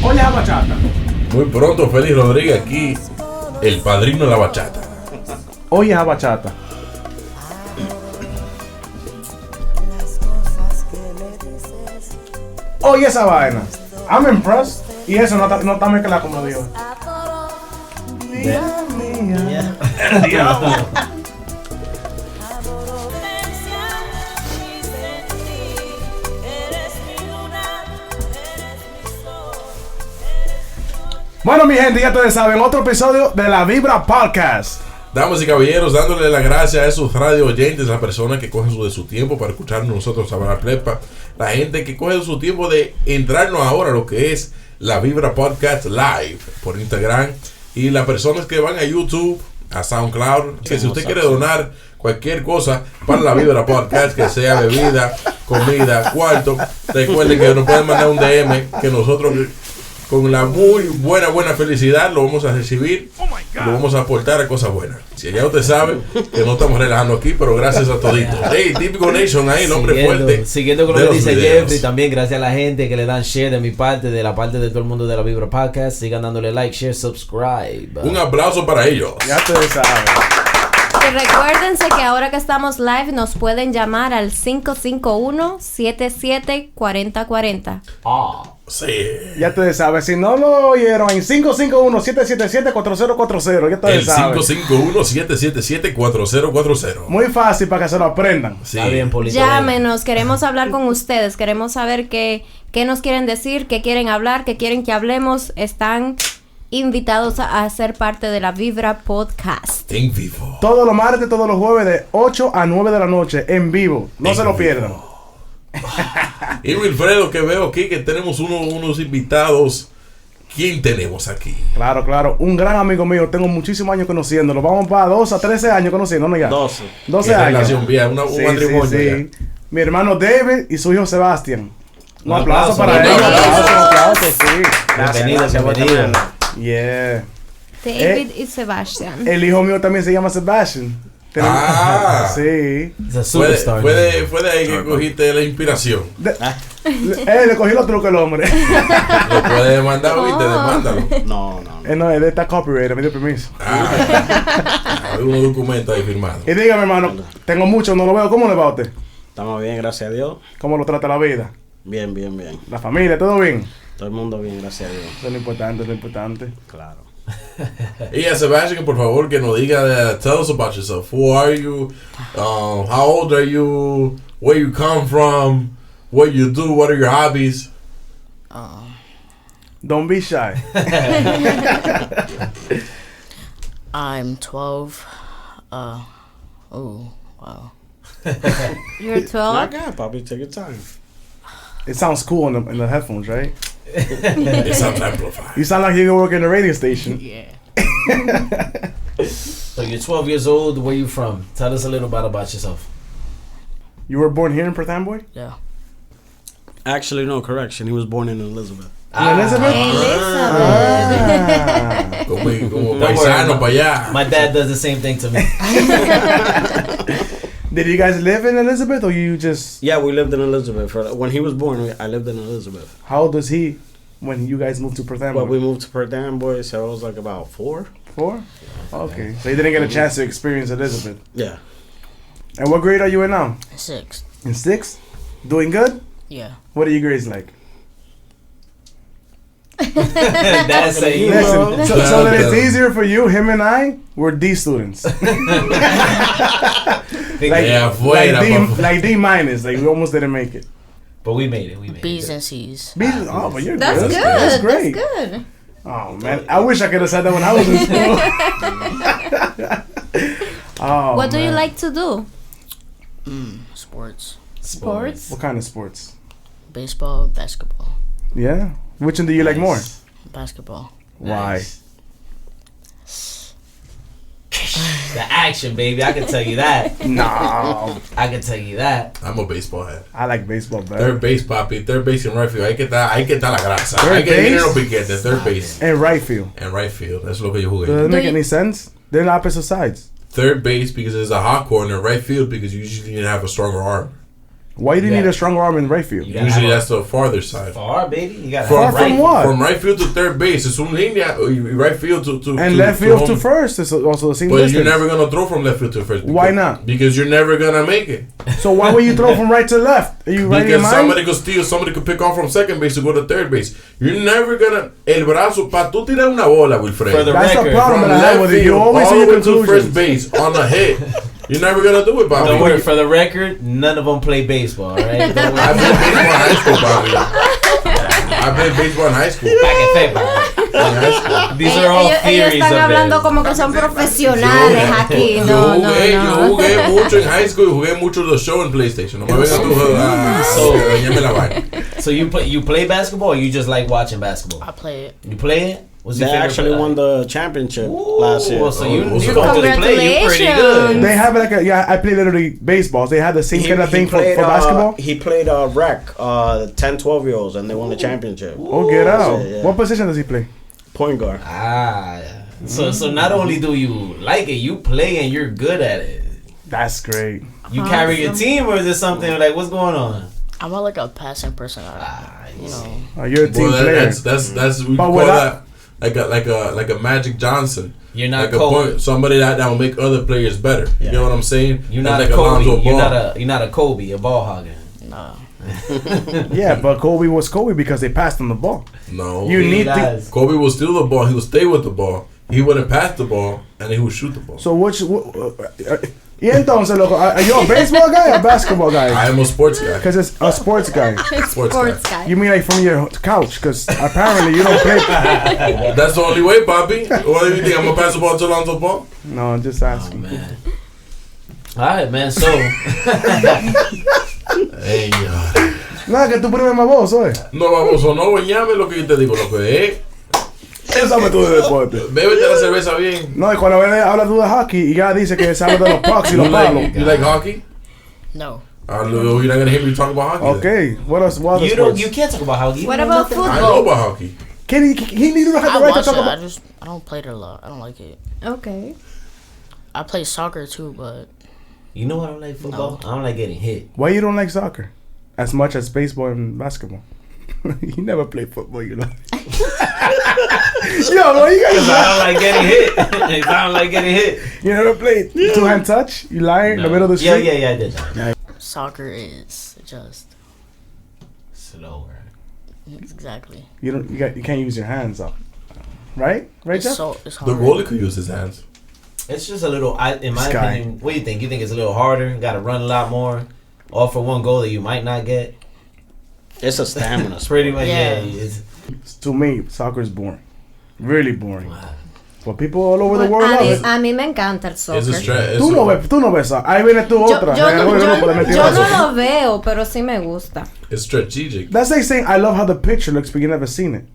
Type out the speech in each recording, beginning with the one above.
Oye, la bachata. Muy pronto, Félix Rodríguez aquí, el padrino de la bachata. Oye, la bachata. Oye, esa vaina. I'm impressed. Y eso no está mezclado como digo. Vida mía. Bueno, mi gente, ya ustedes saben, otro episodio de la Vibra Podcast. Damas y caballeros, dándole las gracias a esos radio oyentes, las personas que cogen de su tiempo para escucharnos nosotros hablar plepa, la gente que coge su tiempo de entrarnos ahora a lo que es la Vibra Podcast Live por Instagram, y las personas que van a YouTube, a SoundCloud, que si usted quiere donar cualquier cosa para la Vibra Podcast, que sea bebida, comida, cuarto, recuerden que nos pueden mandar un DM, que nosotros con la muy buena felicidad lo vamos a recibir, lo vamos a aportar a cosas buenas. Si ya usted sabe que no estamos relajando aquí, pero gracias a toditos. Hey, típico Nation ahí, el hombre fuerte. Siguiendo con lo que dice Jeffrey, también gracias a la gente que le dan share de mi parte, de la parte de todo el mundo de la Vibra Podcast. Sigan dándole like, share, subscribe. Un aplauso para ellos. Ya ustedes saben. Y recuérdense que ahora que estamos live nos pueden llamar al 551-774040. Sí. Ya ustedes saben, si no lo oyeron, en 551-777-4040. Ya ustedes saben. 551-777-4040. Muy fácil para que se lo aprendan. Sí. Está bien, Polito. Llámenos, queremos hablar con ustedes, queremos saber qué nos quieren decir, qué quieren hablar, qué quieren que hablemos. Están invitados a ser parte de la Vibra Podcast. En vivo. Todos los martes, todos los jueves de 8 a 9 de la noche, en vivo. No En se lo vivo. pierdan. Y Wilfredo, que veo aquí que tenemos unos invitados. ¿Quién tenemos aquí? Claro. Un gran amigo mío. Tengo muchísimos años conociéndolo. Vamos para 12 a 13 años conociéndonos ya. 12 Qué años. relación bien, un Sí, matrimonio sí. ya. Mi hermano David y su hijo Sebastian. Un aplauso aplauso, para un ellos. aplauso. Un aplauso, sí. Bienvenido. Yeah. David y Sebastian. El hijo mío también se llama Sebastian. Sí. Es a superstar. Fue de ahí que cogiste la inspiración. Le cogí los trucos el hombre. Lo puedes demandar, ¿viste? Demándalo. No. No, él está copyright, me dio permiso. Hay unos documentos ahí firmados. Y dígame, hermano, tengo mucho, no lo veo. ¿Cómo le va a usted? Estamos bien, gracias a Dios. ¿Cómo lo trata la vida? Bien. La familia, ¿todo bien? Todo el mundo bien, gracias a Dios. Eso es lo importante. Claro. Y a Sebastian, por favor, que nos diga, tell us about yourself. Who are you? How old are you? Where you come from? What you do? What are your hobbies? Don't be shy. I'm 12. Oh, wow. You're 12? My God, Poppy, take your time. It sounds cool in the headphones, right? It sounds amplified. You sound like you work in a radio station. Yeah. So you're 12 years old. Where you from? Tell us a little bit about yourself. You were born here in Perth Amboy? Yeah. Actually, no, correction. He was born in Elizabeth. Elizabeth? Como paisano para allá. My dad does the same thing to me. Did you guys live in Elizabeth or you just... Yeah, we lived in Elizabeth. When he was born, I lived in Elizabeth. How old was he when you guys moved to Perth Amboy? Well, we moved to Perth Amboy, so I was like about 4. 4? Okay. So you didn't get a chance to experience Elizabeth. Yeah. And what grade are you in now? 6. In 6? Doing good? Yeah. What are your grades like? That's saying, Listen, so that it's easier for you, him and I, we're D students. like D minus. Like we almost didn't make it. But we made it. B's and C's. B's, oh, but you're That's good. good. That's great. That's good. Oh man, I wish I could have said that when I was in school. Oh, What do you man. like to do? Sports. Sports? What kind of sports? Baseball, basketball. Yeah. Which one do you like more? Basketball. Why? the action, baby. I can tell you that. No. I can tell you that. I'm a baseball head. I like baseball better. Third base, papi. Third base and right field. Ahí que está la grasa. Third Hay que ir base? los piquetes. Third base And right field. and right field. Eso es lo que yo jugué. Does it make you- any sense? They're in opposite sides. third base because it's a hot corner, right field because you usually need to have a stronger arm. Why do you need a stronger arm in right field? Usually that's the farther side. Far, baby. You got from what? From right field to third base. Es un línea, right field to and to, left field to home. first is also the same But distance. you're never gonna throw from left field to first. Why not? Because you're never gonna make it. So why would you throw from right to left? Are you right in your Because mind? somebody could steal, somebody could pick off from second base to go to third base. You're never gonna el brazo para tú tirar una bola, Wilfred. For the That's the record, problem From that I have left with it. You field always all say the your way to first conclusions. base on a hit. You're never gonna do it, Bobby. Don't worry, for the record, none of them play baseball, right? Don't I worry. played baseball in high school, Bobby. I played baseball in high school. Back in February. These are all Ellos theories están of hablando theirs. como que son profesionales aquí. Yo No, no, jugué no. mucho en high school y jugué mucho los shows en PlayStation. No me vengas tú a dañarme la vaina. So you play basketball or you just like watching basketball? I play it. You play it? What's They your favorite actually play? won the championship Ooh, last year. well, so you don't just Congratulations. play, you pretty good. They have like I play literally baseball. They have the same kind of thing for basketball. He played rec, 10, 12-year-olds, and they won the championship. Oh, get out. Yeah. What position does he play? Point guard. So not only do you like it, you play and you're good at it. That's great. You carry your team, or is it something like what's going on? I'm not like a passing person. You know. You're a team Well, player. that's we But call without- that like a Magic Johnson. You're not Like a Kobe. point, somebody that will make other players better. You know what I'm saying? You're That's not like a Kobe. Alonzo You're Ball. not a Kobe, a ball hogger. Nah. Yeah, but Kobe was Kobe because they passed him the ball. No. You need to. Lies. Kobe will steal the ball. He will stay with the ball. He wouldn't pass the ball, and he would shoot the ball. So y entonces, loco, are you a baseball guy or a basketball I guy? am a sports guy. Because it's a sports guy. Sports Sports guy. guy. You mean like from your couch? Because apparently you don't play. That's the only way, Bobby. What do you think? I'm gonna pass the ball to Alonzo Ball? No, I'm just Oh, asking. man. All right, man. So Hey, Nada, que tú pones más voz, oye. no vamos, no bañame lo que yo te digo, lo que es. Sabe tú de deporte. Bébete la cerveza bien. No, y cuando habla tú de hockey y ya dice que sabe de los pucks y los palos. You like hockey? No. You're not gonna hear me talk about hockey. Okay, what else? What other you don't. sports? You can't talk about how you. What know about nothing. I football? know about hockey. Can he need to have I the right to watch talk it. about? I don't play it a lot. I don't like it. Okay. I play soccer too, but You know what I don't like football? I don't like getting hit. Why you don't like soccer as much as baseball and basketball? You never played football, you know. Yo, what you Because guys? I don't like getting hit. I don't like getting hit. You never played two-hand touch? You lying in the middle of the Yeah, street? yeah, I did that. soccer is just Slower. exactly. You can't use your hands up, right? Right, Jeff? It's The hard. goalie could use his hands. It's just a little, in my This guy. opinion, what do you think? You think it's a little harder? Got to run a lot more? All for one goal that you might not get? It's a stamina. It's pretty much, Yeah. it's, To me, soccer is boring, really boring. wow. But people all over the world love it. A mí me encanta el It's soccer. a stress. Tú no ves soccer. Ahí viene tú Yo, otra. yo no, Algún grupo de yo mentirosos. no lo veo, pero sí me gusta. It's strategic. That's like saying I love how the picture looks, but you never seen it.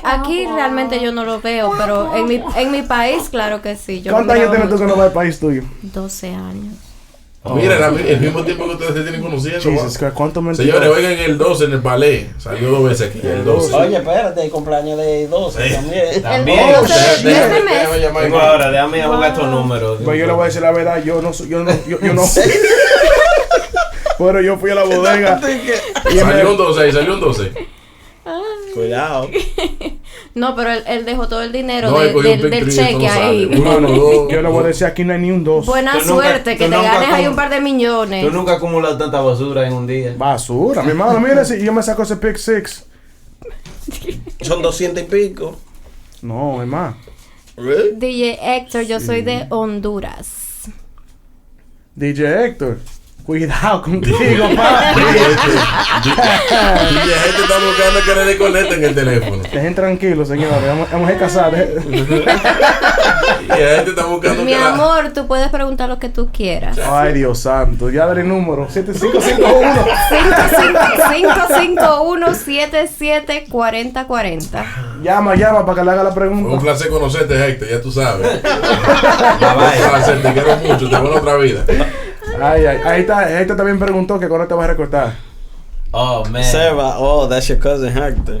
Aquí realmente yo no lo veo, pero en mi país, claro que sí. Yo ¿Cuántos lo años miraba tienes tú que mucho. no vas al país tuyo? 12 años. Mira, el mismo tiempo que ustedes se tienen conociendo. Jesus Christ, ¿cuántos Señores, mentirosos? oigan el 12 en el ballet. Salió 2 veces aquí. El 12. Oye, espérate, el cumpleaños de 12 Sí. también. También. El Oh, 12 de Déjame este mes. llamar. Vengo ahora, déjame buscar tu número. Pues yo le voy a decir la verdad, yo no. Pero yo fui a la bodega. y Salió un 12, salió un 12. Cuidado. No, pero él dejó todo el dinero No, él cogió un del Big Three, cheque esto no ahí. sale. Uno, dos. Yo le voy a decir, aquí no hay ni un 2. Buena Tú nunca- suerte, que tú te nunca ganes ahí como- un par de millones. Tú nunca acumulas tanta basura en un día. Basura, mi hermano, mira, si yo me saco ese pick 6. Son 200 y pico. No, es más. Really? DJ Héctor, yo soy de Honduras. DJ Héctor, cuidado contigo, papi. Y la gente está buscando que le desconecten el teléfono. Dejen tranquilos, señores. Vamos a casar. Y la gente está buscando Mi que la... amor, tú puedes preguntar lo que tú quieras. Ay, Dios santo. Ya dale el número. 7551. 551-774040. Llama para que le haga la Un pregunta. placer conocerte, Héctor, ya tú sabes. Bye, Un bye. placer, te quiero mucho, te veo en otra vida. Ay, ahí está. Héctor también preguntó que cuándo te vas a recortar. Oh, man. Seba, oh, that's your cousin Hector.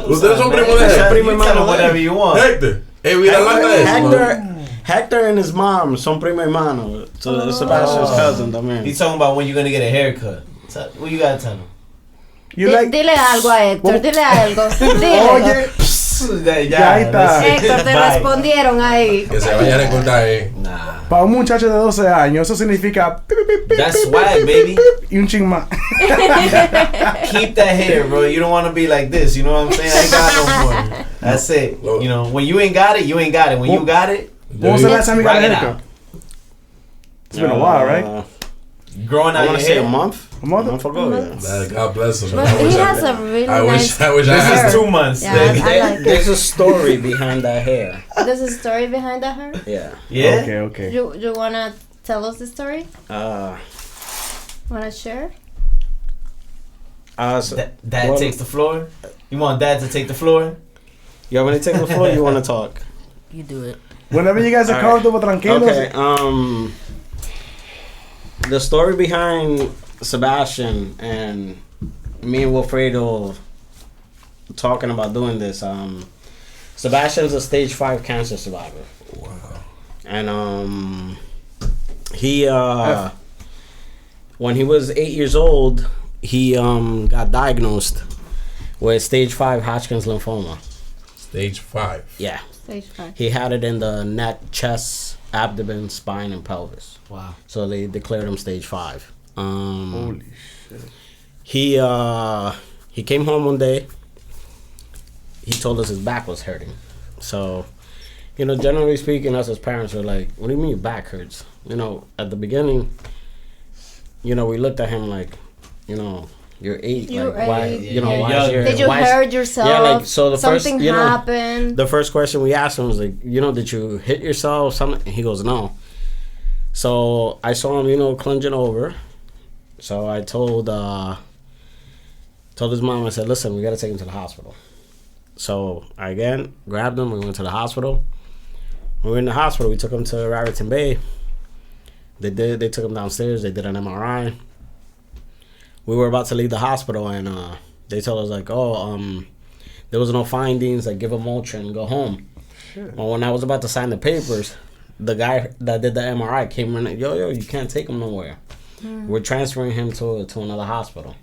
Ustedes son primos de Ese Héctor. primo hermano de él. whatever you want. Héctor, Viralanda es. Hector, Hector and his mom son primo hermano. So Sebastian's cousin también. He's talking about when you're gonna get a haircut. What you gotta tell him? Dile algo a Héctor, dile algo. Dile. Oye, ya está. Héctor, te respondieron ahí. Que se vaya a recordar, Nah. Para un muchacho de 12 años, eso significa That's swag, baby. y un ching más. Keep that hair, bro. You don't want to be like this. You know what I'm saying? I ain't got no more. That's it. You know, when you ain't got it, you ain't got it. When you got it, When was the last time you got a rock it haircut? out. It's been a while, right? Growing I out want your to say hair. a month. A month ago, yeah. God bless him. But he has a really I nice wish I had This is 2 months. Yeah, I like it. There's a story behind that hair. There's a story behind that hair? Yeah. Yeah. Okay. You wanna tell us the story? Wanna share? So, Dad takes the floor. You want Dad to take the floor? you want me to take the floor? You want to talk? You do it. Whenever you guys are comfortable, tranquilos. Okay. The story behind Sebastian and me and Wilfredo talking about doing this. Sebastian's a stage 5 cancer survivor. Wow. And he when he was 8 years old, he got diagnosed with stage 5 Hodgkin's lymphoma. Stage 5. Yeah. Stage 5. He had it in the neck, chest, abdomen, spine, and pelvis. Wow. So they declared him stage 5. Holy shit. He came home one day. He told us his back was hurting. So, generally speaking, us as parents are like, "What do you mean your back hurts?" At the beginning, we looked at him like, you're 8. You're like, why? eight. Why is your, Did you why is- hurt yourself? Yeah, like so. The Something first, happened. the first question we asked him was like, did you hit yourself? Something? And he goes, no. So I saw him, clinging over. So I told his mom, I said, listen, we got to take him to the hospital. So I again grabbed him. We went to the hospital. When we were in the hospital, we took him to Raritan Bay. They took him downstairs. They did an MRI. We were about to leave the hospital, and they told us like, there was no findings. Like, give him Motrin and go home. Sure. Well, when I was about to sign the papers, the guy that did the MRI came in. Yo, you can't take him nowhere. We're transferring him to another hospital.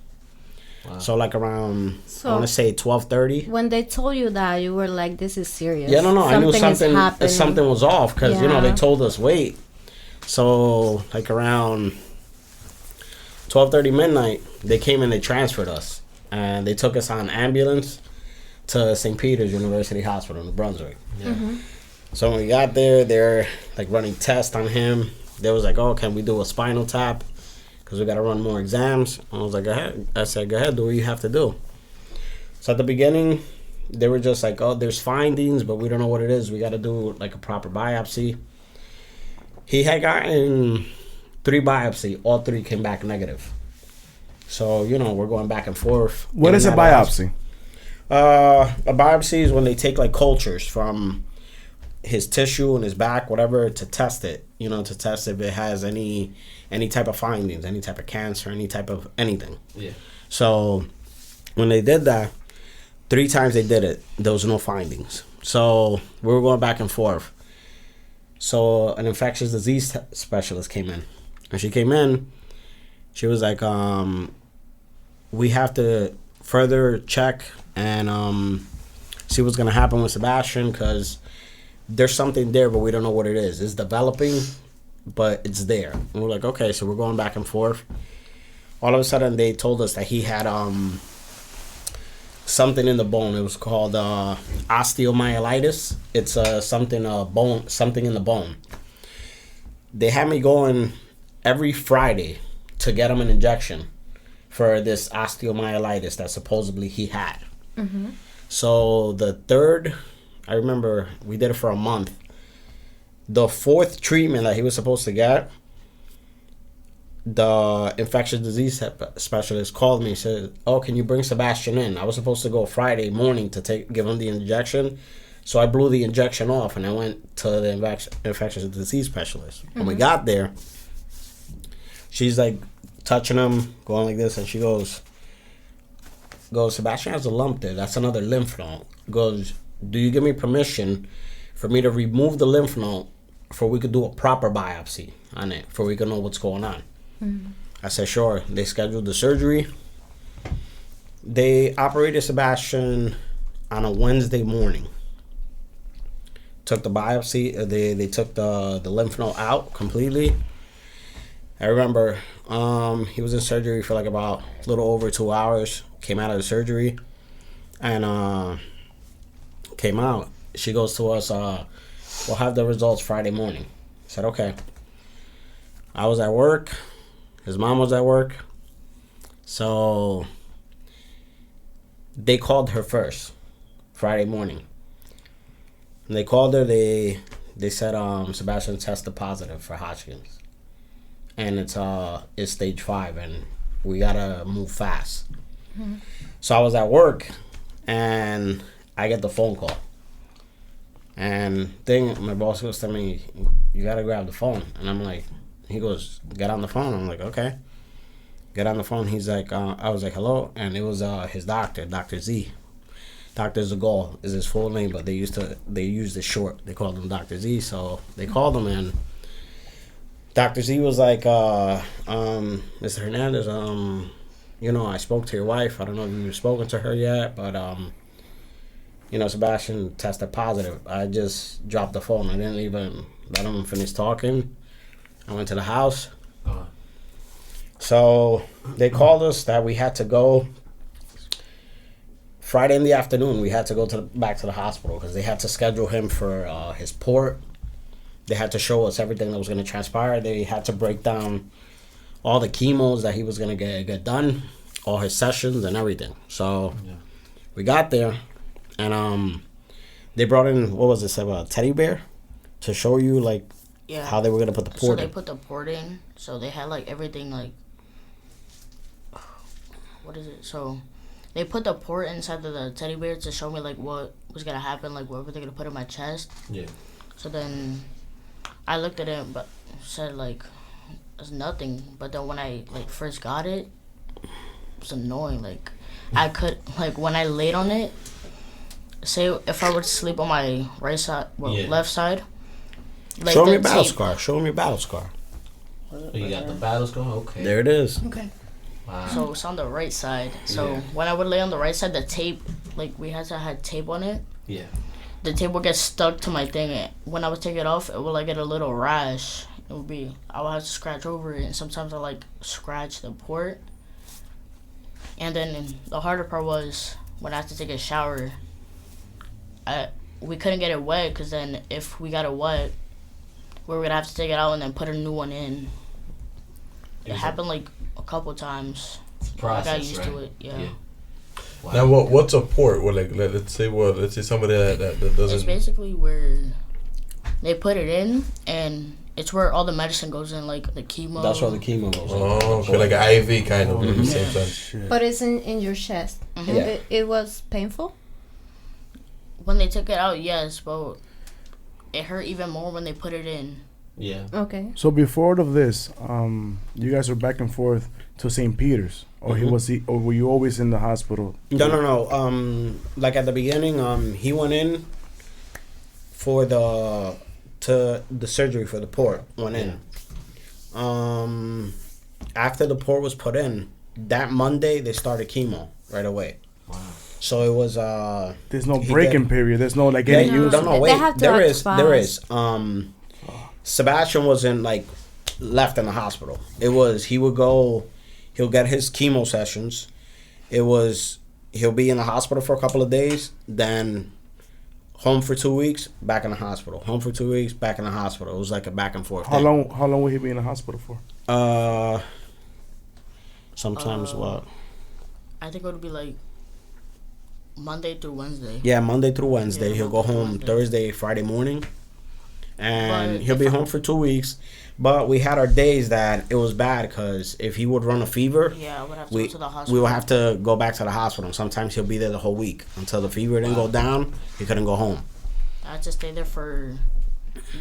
Wow. So like around, I want to say 12:30. When they told you that, you were like, "This is serious." Yeah, no, I knew something something was off because Yeah. they told us wait. So like around 12:30 midnight, they came and they transferred us, and they took us on ambulance to St. Peter's University Hospital in New Brunswick. Yeah. Mm-hmm. So when we got there, they're like running tests on him. They was like, "Oh, can we do a spinal tap? Because we got to run more exams." I was like, "Go ahead." I said, "Go ahead, do what you have to do." So at the beginning, they were just like, "Oh, there's findings, but we don't know what it is. We got to do like a proper biopsy." He had gotten 3 biopsies. All 3 came back negative. So, we're going back and forth. What is a biopsy? A biopsy is when they take like cultures from his tissue and his back, whatever, to test it. To test if it has any type of findings, any type of cancer, any type of anything. Yeah. So when they did that, 3 times they did it, there was no findings. So we were going back and forth. So an infectious disease specialist came in. And she came in, she was like, we have to further check and see what's going to happen with Sebastian because there's something there, but we don't know what it is. It's developing, but it's there. And we're like, okay, so we're going back and forth. All of a sudden, they told us that he had something in the bone. It was called osteomyelitis. It's something in the bone. They had me going every Friday to get him an injection for this osteomyelitis that supposedly he had. Mm-hmm. So the 3rd, I remember we did it for a month. The 4th treatment that he was supposed to get, the infectious disease specialist called me and said, "Oh, can you bring Sebastian in?" I was supposed to go Friday morning to give him the injection. So I blew the injection off and I went to the infectious disease specialist. Mm-hmm. When we got there, she's like touching him, going like this, and she goes, "Sebastian has a lump there. That's another lymph node." Goes, "Do you give me permission for me to remove the lymph node for we could do a proper biopsy on it, for we could know what's going on. I said, sure. They scheduled the surgery. They operated Sebastian on a Wednesday morning. Took the biopsy. They took the lymph node out completely. I remember he was in surgery for like about a little over 2 hours. Came out of the surgery. And came out. She goes to us, we'll have the results Friday morning. I said, okay. I was at work. His mom was at work. So they called her first, Friday morning. And they called her, they said Sebastian tested positive for Hodgkin's. And it's stage 5 and we gotta move fast. So I was at work and I get the phone call. And my boss goes to me, you gotta grab the phone. And I'm like, he goes, get on the phone. I'm like, okay. Get on the phone. He's like, I was like, hello. And it was his doctor, Dr. Z. Dr. Zagol is his full name, but they used it short. They called him Dr. Z. So they called him and Dr. Z was like, Mr. Hernandez, I spoke to your wife. I don't know if you've spoken to her yet, but Sebastian tested positive. I just dropped the phone. I didn't even let him finish talking. I went to the house. So they called us that we had to go Friday in the afternoon. We had to go back to the hospital because they had to schedule him for his port. They had to show us everything that was going to transpire. They had to break down all the chemos that he was going to get done, all his sessions and everything. So we got there, and they brought in, what was this, a teddy bear to show you, like, how they were going to put the port in. So they put the port in. So they had, like, everything, like, what is it? So they put the port inside of the teddy bear to show me, like, what was going to happen, like, what were they going to put in my chest. Yeah. So then I looked at it, but said, like, it's nothing. But then when I, like, first got it, it was annoying. Like, I could, like, when I laid on it, say if I were to sleep on my right side, left side. Like, show me your battle scar. Show me your battle scar. Oh, you got the battle scar? Okay. There it is. Okay. Wow. So it's on the right side. So when I would lay on the right side, the tape, like, we had to have tape on it. Yeah. The tape would get stuck to my thing. When I would take it off, it would, like, get a little rash. It would be, I would have to scratch over it, and sometimes I, like, scratch the port. And then the harder part was when I had to take a shower, we couldn't get it wet, because then if we got it wet, we were going to have to take it out and then put a new one in. It happened, like, a couple times. Process, I got used to it, yeah. Wow. Now, what's a port? Well, like, let's say somebody that doesn't. It's basically where they put it in, and it's where all the medicine goes in, like the chemo. That's where the chemo goes in. Oh, okay, like an IV kind of. Mm-hmm. Same but it's in your chest. Mm-hmm. Yeah. It was painful? When they took it out, yes, but it hurt even more when they put it in. Yeah. Okay. So before all of this, you guys were back and forth to St. Peter's, or or were you always in the hospital? No. Like at the beginning, he went in for the surgery for the port. Went in. After the port was put in, that Monday they started chemo right away. Wow. So it was. There's no break-in period. There's no like getting used. No, wait. There is. Sebastian wasn't like left in the hospital. It was he'll get his chemo sessions. He'll be in the hospital for a couple of days, then home for 2 weeks, back in the hospital. Home for 2 weeks, back in the hospital. It was like a back and forth. How long will he be in the hospital for? Sometimes what? I think it would be like Monday through Wednesday. Yeah, Monday through Wednesday. Yeah, he'll go home Thursday, Friday morning. And he'll be home for 2 weeks. But we had our days that it was bad because if he would run a fever, I would have to go to the hospital. We would have to go back to the hospital. Sometimes he'll be there the whole week. Until the fever didn't go down, he couldn't go home. I had to stay there for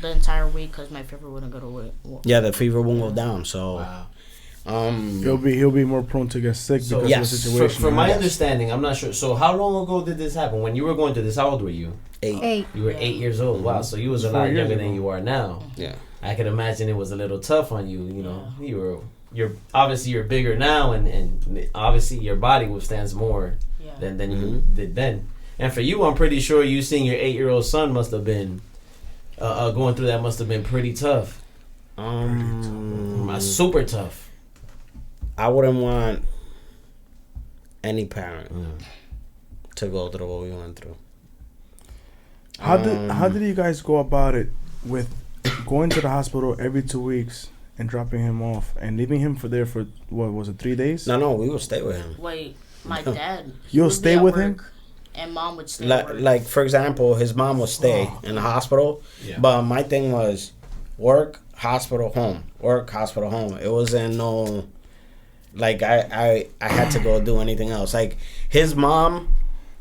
the entire week because my fever wouldn't go away. Yeah, the fever won't go down. So He'll be more prone to get sick because yes, of the situation. From my understanding, I'm not sure. So how long ago did this happen? When you were going through this, how old were you? 8. You were 8 years old. Wow, so you was a 4 lot years younger ago. than you are now. Yeah. I could imagine it was a little tough on you. You know, you're obviously you're bigger now, and obviously your body withstands more than you did then. And for you, I'm pretty sure you seeing your 8-year-old son must have been going through that must have been pretty tough. Super tough. I wouldn't want any parent to go through what we went through. How did you guys go about it with going to the hospital every 2 weeks and dropping him off and leaving him for what was it, 3 days? No, we would stay with him. Wait, my dad. You'll would be stay at with work, him? and mom would stay. At work. Like for example, his mom would stay in the hospital, but my thing was work, hospital, home. Work, hospital, home. It wasn't no like I had to go do anything else. Like his mom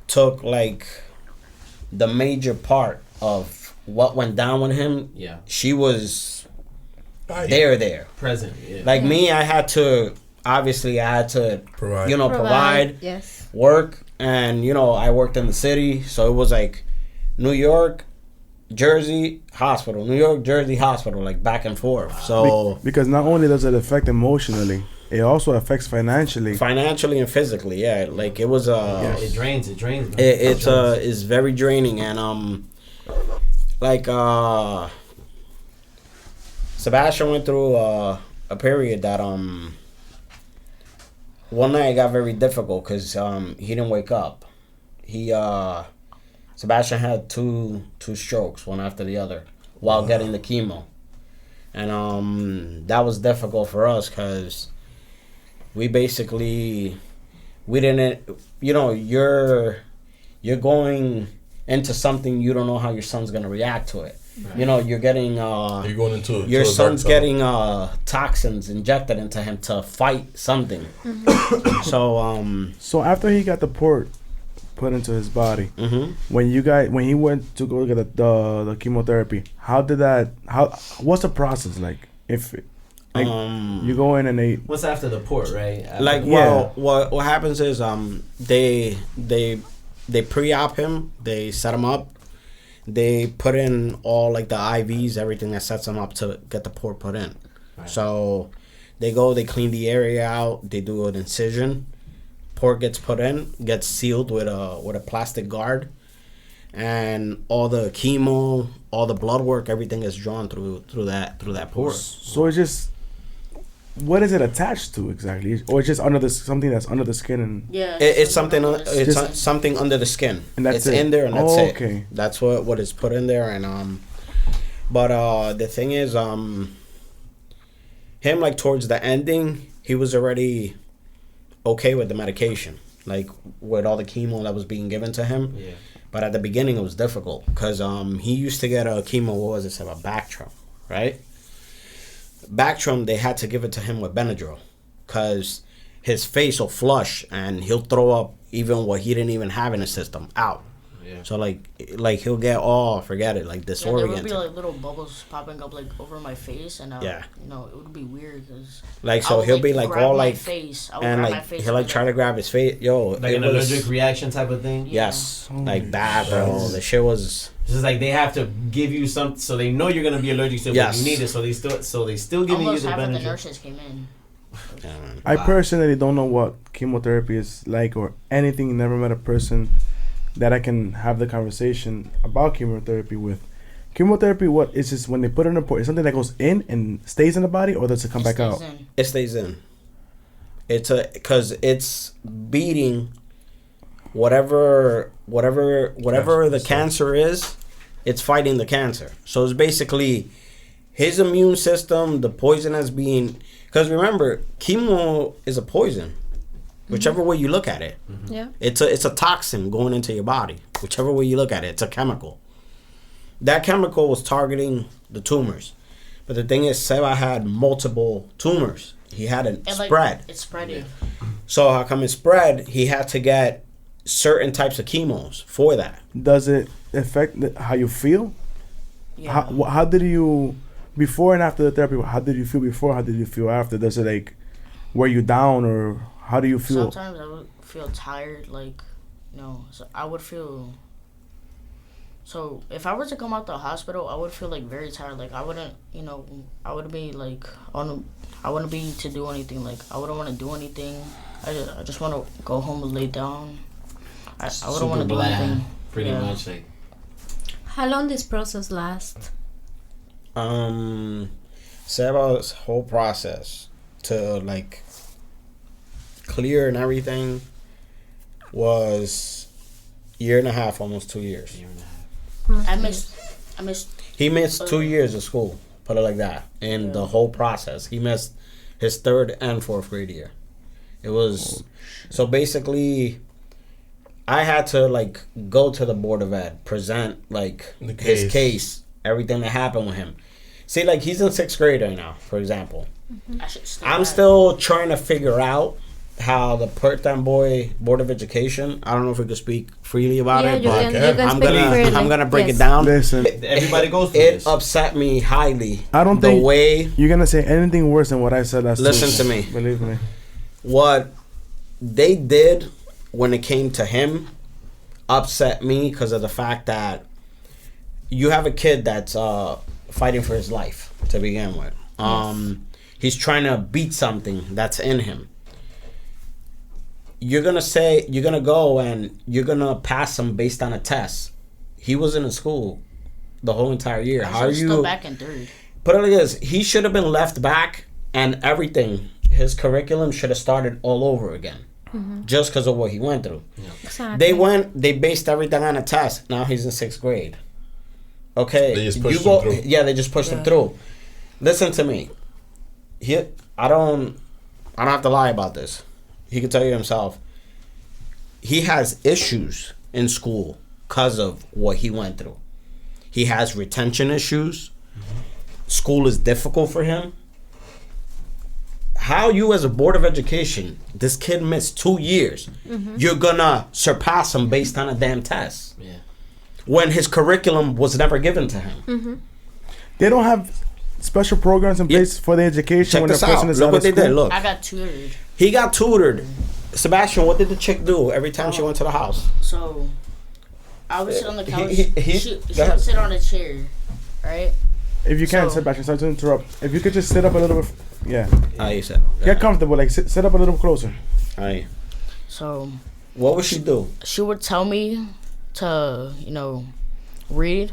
took like the major part of what went down with him. Yeah. She was there. Present. Yeah. Like me, I had to provide, yes, work, and I worked in the city, so it was like New York, Jersey, hospital, New York, Jersey, hospital, like back and forth. So because not only does it affect emotionally, it also affects financially and physically, yeah. Like it was it drains. Man. It's very draining, and Sebastian went through a period that one night it got very difficult because he didn't wake up. Sebastian had two strokes, one after the other, while getting the chemo, and that was difficult for us because we didn't, you're going into something, you don't know how your son's gonna react to it. Right. You're getting you're going into your son's getting toxins injected into him to fight something. So after he got the port put into his body, when he went to go get the chemotherapy, what's the process like? If you go in and what's after the port, right? What happens is they pre-op him, they set him up, they put in all like the IVs, everything that sets him up to get the port put in. Right. So they clean the area out, they do an incision, port gets put in, gets sealed with a plastic guard, and all the chemo, all the blood work, everything is drawn through that port. So it's just, what is it attached to exactly, or it's just something that's under the skin? And it's something something under the skin, and that's it's in there, and that's it. Okay, that's what is put in there, and but the thing is, him, like towards the ending, he was already okay with the medication, like with all the chemo that was being given to him. Yeah. But at the beginning, it was difficult because he used to get a chemo. What was it? A Bactrim, right? Bactrim, they had to give it to him with Benadryl because his face will flush and he'll throw up even what he didn't even have in his system out. Yeah. So like he'll get forget it, like disoriented. There would be like little bubbles popping up like over my face, and it would be weird because he'll be like all like face, and like he'll like try to grab his face, like an allergic reaction type of thing. Yes, like bad, bro. The shit was. It's just like they have to give you some, so they know you're gonna be allergic to it, but you need it, so they still giving you the Benadryl. Almost half of the nurses came in. Yeah, man. I personally don't know what chemotherapy is like or anything. Never met a person that I can have the conversation about chemotherapy with. Chemotherapy, what is this? When they put it in a port, is something that goes in and stays in the body, or does it come back out? It stays in. It's because it's beating whatever the cancer is. It's fighting the cancer. So it's basically his immune system. The poison has been, because remember, chemo is a poison. Whichever way you look at it, it's a toxin going into your body. Whichever way you look at it, it's a chemical. That chemical was targeting the tumors, but the thing is, Seba had multiple tumors. He had a spread. It's spreading. So how come it spread? He had to get certain types of chemos for that. Does it affect how you feel? Yeah. How did you, before and after the therapy? How did you feel before? How did you feel after? Does it like? were you down, or how do you feel? Sometimes I would feel tired, like, so I would feel. So if I were to come out the hospital, I would feel like very tired. Like I wouldn't, I wouldn't be like I wouldn't be to do anything. Like I wouldn't want to do anything. I just want to go home and lay down. I wouldn't want to do anything. Pretty much like. How long this process last? Seba's whole process to like clear and everything was 1.5 years, almost 2 years. I missed. He missed 2 years of school. Put it like that. In the whole process, he missed his 3rd and 4th grade year. It was so basically. I had to like go to the Board of Ed, present like his case, everything that happened with him. See, like he's in 6th grade right now, for example. I'm still trying to figure out how the Pertan Boy Board of Education. I don't know if we could speak freely about it, but I'm gonna break it down. Listen, everybody goes through it this. upset me highly. I don't the think way you're gonna say anything worse than what I said last. Listen to me. Believe me. What they did when it came to him upset me because of the fact that you have a kid that's fighting for his life to begin with. He's trying to beat something that's in him. You're gonna go and you're gonna pass him based on a test. He was in a school the whole entire year. How are you still back in 3rd? Put it like this: he should have been left back, and everything. His curriculum should have started all over again. Just because of what he went through. Yeah. Exactly. They based everything on a test. Now he's in 6th grade. Okay. They just pushed him through. Yeah, they just pushed him through. Listen to me. I don't have to lie about this. He can tell you himself. He has issues in school because of what he went through. He has retention issues. School is difficult for him. How you as a Board of Education, this kid missed 2 years, you're gonna surpass him based on a damn test. Yeah. When his curriculum was never given to him. They don't have special programs in place for the education. Check when this a person out. is Look out what of they school. did. Look. I got tutored. He got tutored. Sebastian, what did the chick do every time she went to the house? So, I would sit on the couch. She would sit on a chair, right? If you can, Sebastian, sorry to interrupt. If you could just sit up a little bit, yeah. You said. Get comfortable, like sit up a little closer. Aye. So, what would she do? She would tell me to, read.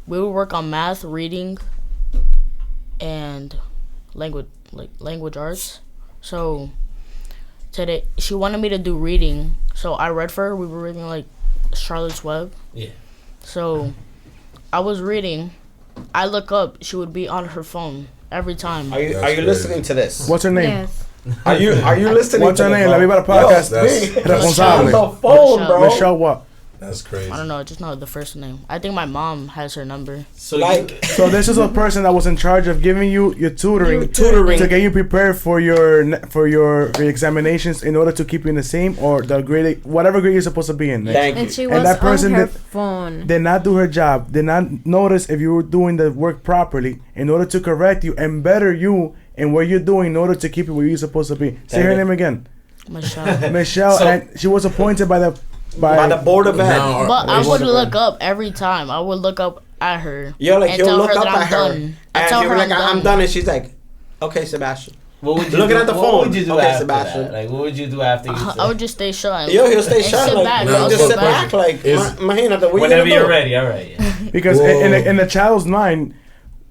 We would work on math, reading, and language arts. So today she wanted me to do reading, so I read for her. We were reading like Charlotte's Web. Yeah. So I was reading. I look up. She would be on her phone every time. Are you listening to this? What's her name? Yes. Are you listening? What's her name? La Vibra podcast. On the phone, bro. Michelle what? That's crazy. I don't know. I just know the first name. I think my mom has her number. So so this is a person that was in charge of giving you your tutoring to get you prepared for your examinations in order to keep you in the same or the grade, whatever grade you're supposed to be in. Thank you. And she was that person on her phone. Did not do her job. Did not notice if you were doing the work properly in order to correct you and better you in what you're doing in order to keep you where you're supposed to be. Say her name again. Michelle. Michelle, and she was appointed by the Board of Ed. No, but I would look up every time. I would look up at her. You'll look up at her. And tell her I'm done. And she's like, okay, Sebastian. What would you looking do? at the phone? What would you do okay, after Sebastian. that? Like, what would you do after you? I would just stay shut. He'll stay shut. Sit back. Just sit back. Like, imagínate. Whenever you're ready. All right. Yeah. Because in the child's mind,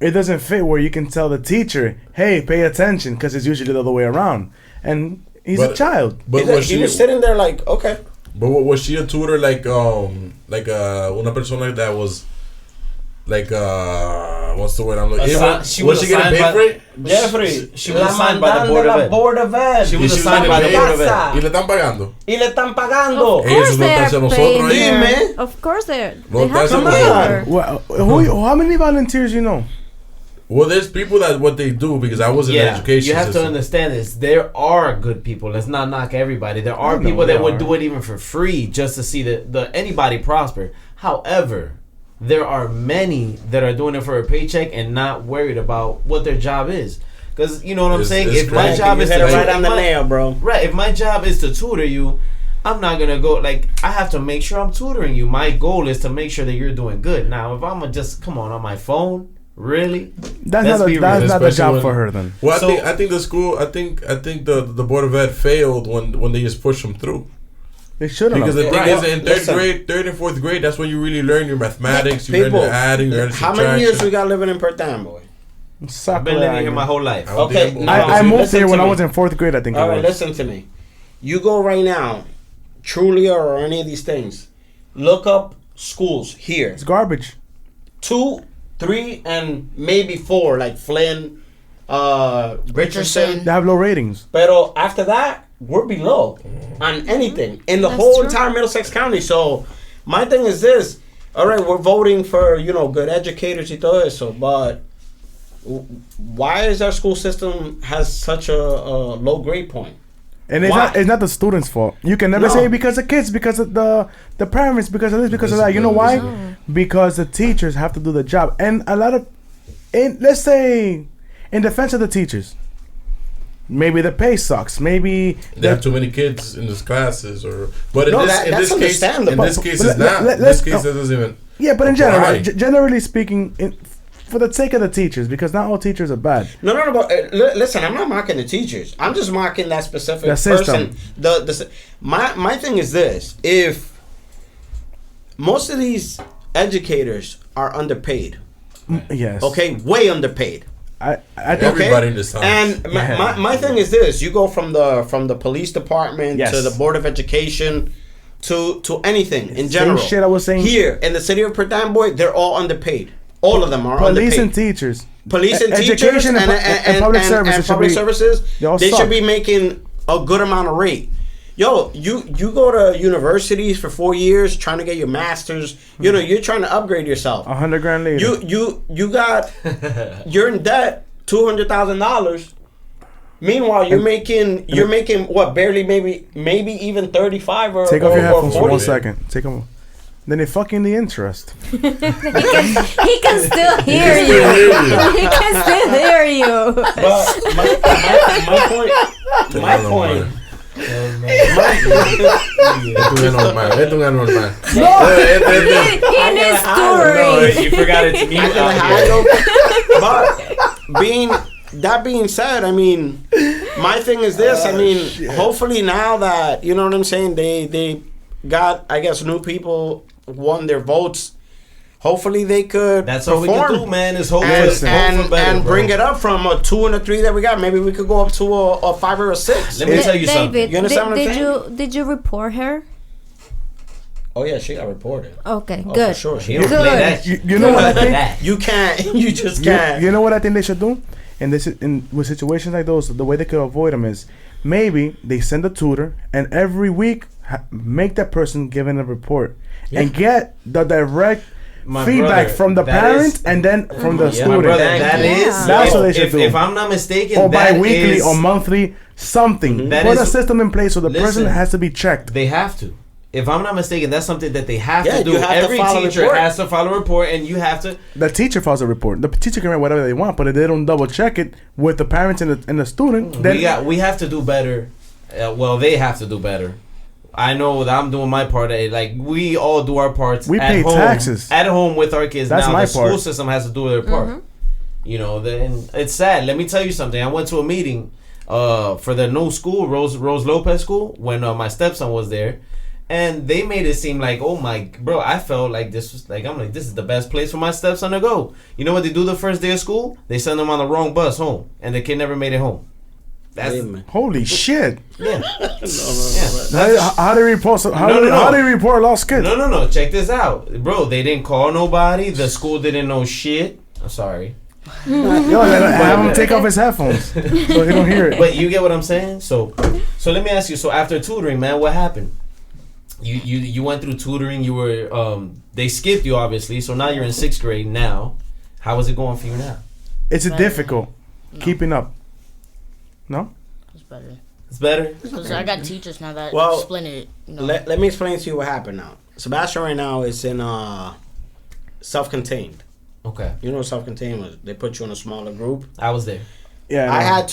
it doesn't fit where you can tell the teacher, "Hey, pay attention," because it's usually the other way around. And he's a child. But he was sitting there like, okay. But was she a tutor like una persona that was like what's the word I'm looking for? Was she getting paid for it? Jeffrey, she was assigned by the Board of Ed. She was assigned by the Board of Ed. Y le están pagando. Of course they're paying her. Of course they have to pay her. How many volunteers you know? Well, there's people that what they do because I was in the education you have system. to understand this. There are good people. Let's not knock everybody. There are people that would do it even for free just to see the anybody prosper. However, there are many that are doing it for a paycheck and not worried about what their job is. Because you know what I'm saying. It's If my crazy. job You is hit to it right tutor, on the nail, bro. right? If my job is to tutor you, I'm not gonna go like I have to make sure I'm tutoring you. My goal is to make sure that you're doing good. Now, if I'm gonna just come on my phone, really, That's Let's not be a, that's real. not the Especially job when- for her then. Well, So- I think the school, I think the board of ed failed when they just pushed them through. They shouldn't. Because the have. thing Right. is, in third and fourth grade, that's when you really learn your mathematics, you learn People, your adding, you learn how subtraction. many years we got living in Perth boy? I've been living here my whole life. Okay, Damn. now- I moved Listen here when to I me. was in 4th grade, I think. All it right, was. listen to me. You go right now, Trulia or any of these things. Look up schools here. It's garbage. 2, 3, and maybe 4, like Flynn, Richardson. They have low ratings. Pero after that, we're below on anything in the That's whole true. entire Middlesex County. So my thing is this. All right, we're voting for, good educators y todo eso, but why is our school system has such a low grade point? And it's Why? not the students' fault. You can never No. say because of kids, because of the parents, because of this, because of that. You know why? Because the teachers have to do the job. And a lot of, let's say, in defense of the teachers, maybe the pay sucks. Maybe They have too many kids in these classes, but in No, this that's case, understandable. in this case, But it's not. In let's- this case, that doesn't even. yeah, but in general, Why? generally speaking, for the sake of the teachers, because not all teachers are bad. No, but listen, I'm not mocking the teachers. I'm just mocking that specific The system. person. My thing is this: if most of these educators are underpaid, Yes. okay, way underpaid. I think Everybody in this town. And Yeah. my thing is this: you go from the police department Yes. to the board of education to anything in Same general. shit I was saying. Here in the city of Perth Boy, they're all underpaid. All of them are police underpaid. and teachers. Police and teachers Education and public services and should public be- services, they all they suck. should be making a good amount of rate. Yo, you go to universities for 4 years trying to get your masters. You're trying to upgrade yourself. $100 grand later. You got you're in debt $200,000. Meanwhile, you're making what, barely maybe even 35 or Take off or, your or headphones for 40. 1 second. Take them. Then they fucking the interest. He can still hear you. He can still hear you. But my point. Esto es normal. Esto es normal. He needs story. You forgot it's me. But being said, I mean, my thing is this. I mean, hopefully now that, you know what I'm saying, they got, I guess, new people won their votes. Hopefully they could That's all we perform can do, man. Is hope for and better, bro. bring it up from a 2 and a 3 that we got. Maybe we could go up to a 5 or a 6. Let me tell you something. David, You understand what I'm did saying? did you report her? Oh yeah, she got reported. Okay, Oh, good. for sure. You don't Good. play that. You know what I think? That. You can't. You just You, can't. you know what I think they should do? With situations like those, the way they could avoid them is maybe they send a tutor and every week make that person give in a report and get the direct My feedback brother, from the that parent is- and then from the My student. brother, Thank that you. is. Yeah. That's if, what they should do. If I'm not mistaken, Or that bi-weekly is- or monthly, something. That Put a is- system in place so the person Listen. has to be checked. They have to. If I'm not mistaken, that's something that they have Yeah, to do. you have to Every follow a teacher report. has to follow a report, and you have to. The teacher files a report. The teacher can write whatever they want, but if they don't double check it with the parents and the student, then We have to do better. Well, they have to do better. I know that I'm doing my part. Like we all do our parts. We at pay home, taxes. at home with our kids. That's now my the school part. system has to do their part. You know, and it's sad. Let me tell you something. I went to a meeting for the new school, Rose Lopez School, when my stepson was there. And they made it seem like, oh my, bro, I felt like this was like, I'm like, this is the best place for my stepson to go. You know what they do the first day of school? They send them on the wrong bus home, and the kid never made it home. That's holy shit! yeah. How do you report? How do you report lost kids? No. Check this out, bro. They didn't call nobody. The school didn't know shit. I'm sorry, Yo, have him take off his headphones so he don't hear it. but you get what I'm saying. So let me ask you. So after tutoring, man, what happened? You went through tutoring. You were they skipped you obviously. So now you're in 6th grade now. How is it going for you now? It's difficult keeping up. No. It's better. It's better. Because I got teachers now that Well, explain it. You know. Let me explain to you what happened now. Sebastian right now is in self-contained. Okay, You know what self-contained was? They put you in a smaller group. I was there. Yeah, I had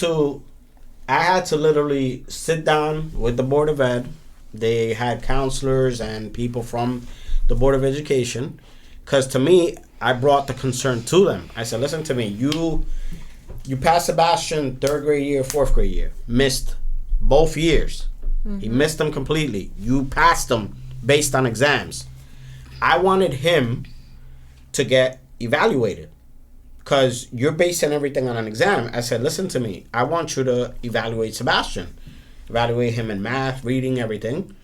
to literally sit down with the Board of Ed. They had counselors and people from the Board of Education. Because to me, I brought the concern to them. I said, listen to me. You passed Sebastian 3rd grade year, 4th grade year. Missed both years. Mm-hmm. He missed them completely. You passed them based on exams. I wanted him to get evaluated. Because you're basing everything on an exam. I said, listen to me. I want you to evaluate Sebastian. Evaluate him in math, reading, everything.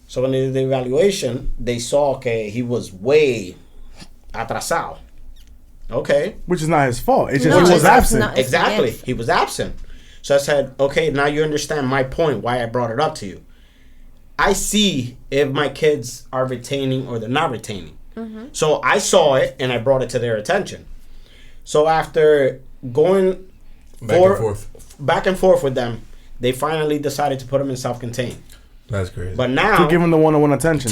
So when they did the evaluation, they saw, okay, he was way atrasado. Okay. Which is not his fault. It's just he was absent. Exactly. He was absent. So I said, okay, now you understand my point, why I brought it up to you. I see if my kids are retaining or they're not retaining. Mm-hmm. So I saw it and I brought it to their attention. So after going back and forth with them, they finally decided to put him in self-contained. That's crazy. But now to give him the one-on-one attention.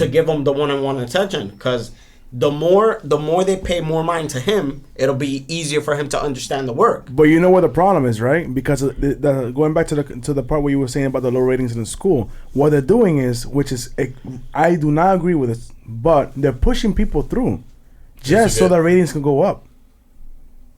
Because the more they pay more mind to him, it'll be easier for him to understand the work. But you know what the problem is, right? Because going back to the part where you were saying about the low ratings in the school, what they're doing is, which is, I do not agree with it, but they're pushing people through just so the ratings can go up.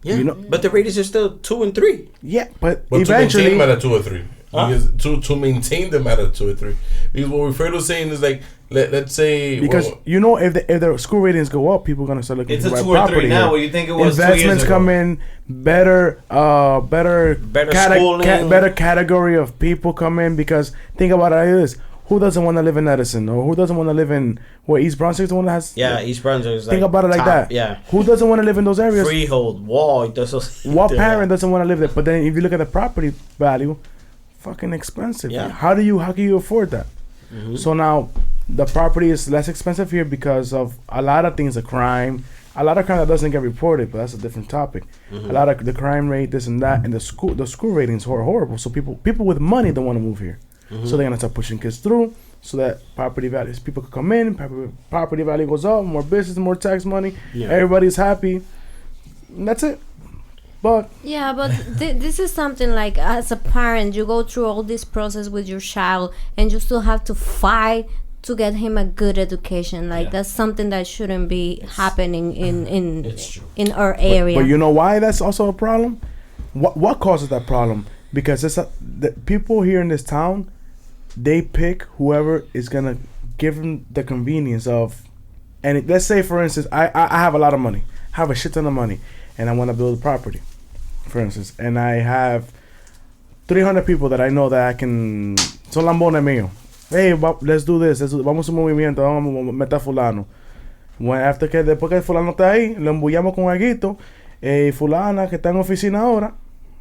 Yeah, you know? But the ratings are still 2 and 3. Yeah, but eventually to maintain them at a 2 or 3. Because to maintain them at a 2 or 3. Because what Wilfredo's saying is like, let's say because if the school ratings go up, people are gonna start looking it's for a 2 property. or 3 now. What do you think it was? Investments come in, better schooling, better category of people come in, because think about it like this. Who doesn't want to live in Edison, or who doesn't want to live in East Brunswick is the one that has? Yeah, East Brunswick is think about it like that. Yeah. Who doesn't want to live in those areas? Freehold, Wall. What parent doesn't want to live there? But then if you look at the property value, fucking expensive. Yeah. How can you afford that? Mm-hmm. So now the property is less expensive here because of a lot of things, a lot of crime that doesn't get reported, but that's a different topic. Mm-hmm. A lot of the crime rate, this and that, and the school ratings are horrible. So people with money don't want to move here. Mm-hmm. So they're gonna start pushing kids through, so that property values, people can come in, property value goes up, more business, more tax money, everybody's happy. And that's it. But this is something like, as a parent, you go through all this process with your child, and you still have to fight to get him a good education. Like that's something that shouldn't be happening in our area. But you know why that's also a problem? What causes that problem? Because the people here in this town, they pick whoever is gonna give them the convenience of, and let's say for instance, I have a lot of money, have a shit ton of money, and I want to build a property, for instance, and I have 300 people that I know that I can, son lambones míos. Hey, let's do this, vamos a un movimiento, vamos a meter fulano. Bueno, después que fulano está ahí, lo embullamos con aguito, fulana que está en oficina ahora,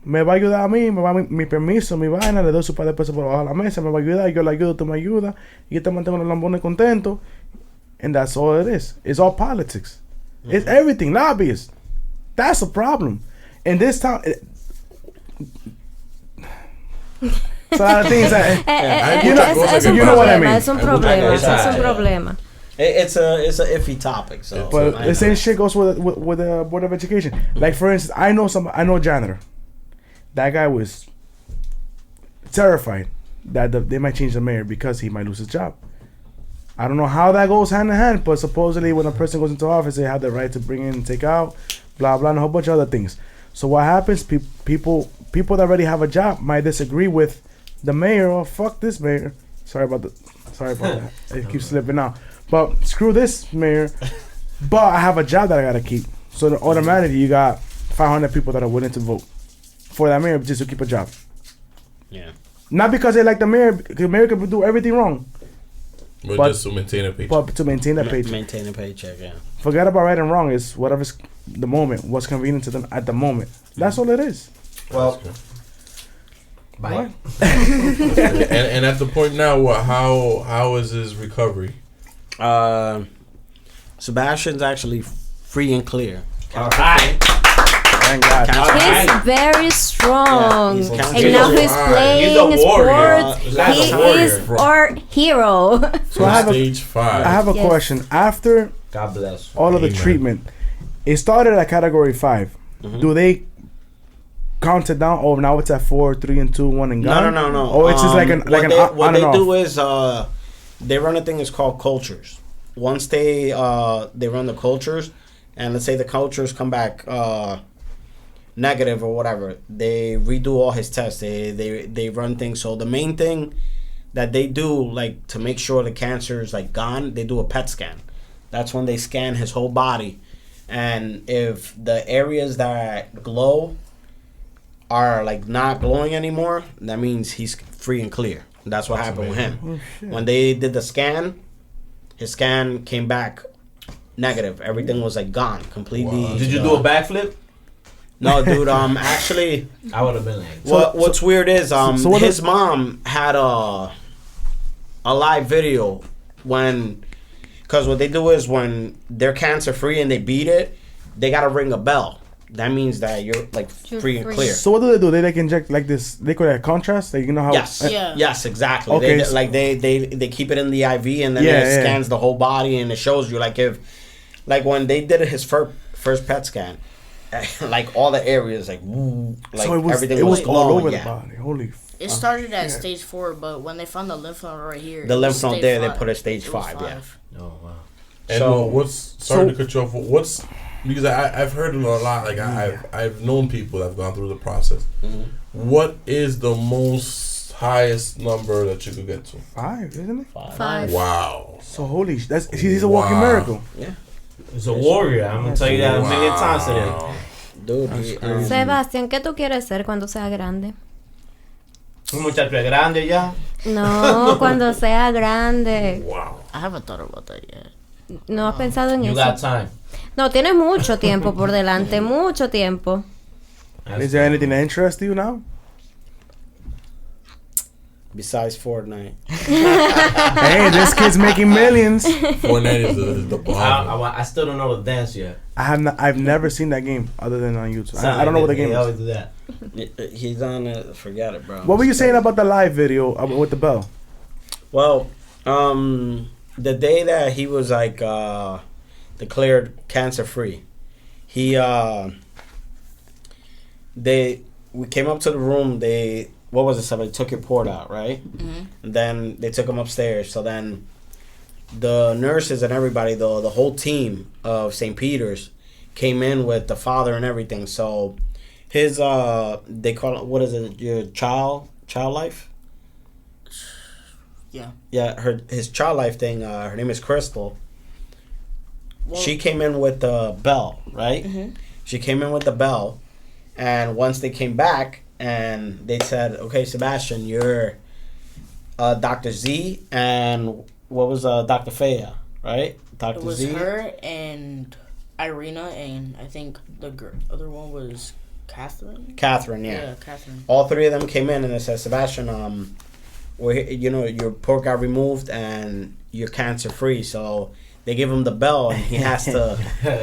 me va a ayudar a mí, me va a mi permiso, mi vaina, le doy su par de pesos por abajo de la mesa, me va a ayudar, yo le ayudo, tú me ayudas, y yo te mantengo los lambones contentos. And that's all it is. It's all politics. Mm-hmm. It's everything, lobbyists. That's a problem. In this town, so a lot of things that, you know what I mean. Es un problema. It's a iffy topic. So, but the same shit goes with the Board of Education. Like for instance, I know a janitor. That guy was terrified that they might change the mayor because he might lose his job. I don't know how that goes hand in hand, but supposedly when a person goes into office, they have the right to bring in and take out, blah blah, and a whole bunch of other things. So what happens? People that already have a job might disagree with the mayor. Oh, fuck this mayor. Sorry about that. It keeps slipping out. But screw this mayor. But I have a job that I gotta keep. So automatically you got 500 people that are willing to vote for that mayor just to keep a job. Yeah. Not because they like the mayor. Because the mayor can do everything wrong. But just to maintain a paycheck. But to maintain that paycheck. Maintain a paycheck, yeah. Forget about right and wrong. It's whatever's the moment, what's convenient to them at the moment. That's all it is. Well, bye. and at the point now, how is his recovery? Sebastian's actually free and clear. All right. Thank God. He's very strong. Yeah, and now he's playing sports. He is our hero. So I have a Yes. question. After God bless. all of the treatment, it started at category 5. Mm-hmm. Do they counted down. Oh, now it's at 4, 3, and 2, 1, and gone. No. Oh, it's just like an what they do off. is they run a thing is called cultures. Once they run the cultures, and let's say the cultures come back negative or whatever, they redo all his tests. They run things. So the main thing that they do, like to make sure the cancer is like gone, they do a PET scan. That's when they scan his whole body, and if the areas that glow are like not glowing anymore, that means he's free and clear. That's what happened with him. Oh, when they did the scan, his scan came back negative. Everything was like gone completely. Wow. Did you do a backflip? No, dude. Actually, I would have been like. What's weird is his mom had a live video when, because what they do is when they're cancer free and they beat it, they gotta ring a bell. That means that you're like free and clear. So what do? They like inject like this liquid at contrast? Like, you know how? Yes. Yes, exactly. Okay. They keep it in the IV and then it scans the whole body and it shows you when they did his first PET scan, like all the areas like so everything was all over the body. Holy. It started at stage 4, but when they found the lymph node right here, the lymph node there, 5. they put it stage 5. Yeah. Oh wow. And sorry to cut you off. Because I've heard it a lot. Like I've known people that have gone through the process. Mm-hmm. What is the most highest number that you could get to? 5, isn't it? 5. Wow. So holy, he's a walking miracle. Yeah. He's a warrior. I'm gonna tell you that a million times today. Dude, Sebastian, ¿qué tú quieres ser cuando seas grande? Un muchacho grande ya. No, cuando sea grande. Wow. I haven't thought about that yet. No has pensado en You eso. got time. No, tienes mucho tiempo por delante, mucho tiempo. Is there anything that interests you now? besides Fortnite. Hey, this kid's making millions. Fortnite is the bomb. I still don't know the dance yet. I've never seen that game other than on YouTube. I don't know what the game They is. always do that. He's on it. Forget it, bro. What were you saying about the live video with the bell? Well, the day that he was like declared cancer free, we came up to the room. What was it? Somebody took your port out, right? Mm-hmm. And then they took him upstairs. So then the nurses and everybody, the whole team of St. Peter's came in with the father and everything. So his they call it, what is it? Your child life. Yeah, his child life thing. Her name is Crystal. Well, she came in with the bell, right? Mm-hmm. She came in with the bell, and once they came back and they said, "Okay, Sebastian, you're Dr. Z, and what was Dr. Faya, right? Dr. It was Z. her and Irina, and I think the other one was Catherine. Catherine, yeah. Yeah, Catherine. All three of them came in and they said, Sebastian, your port got removed and you're cancer free. So they give him the bell and he has to.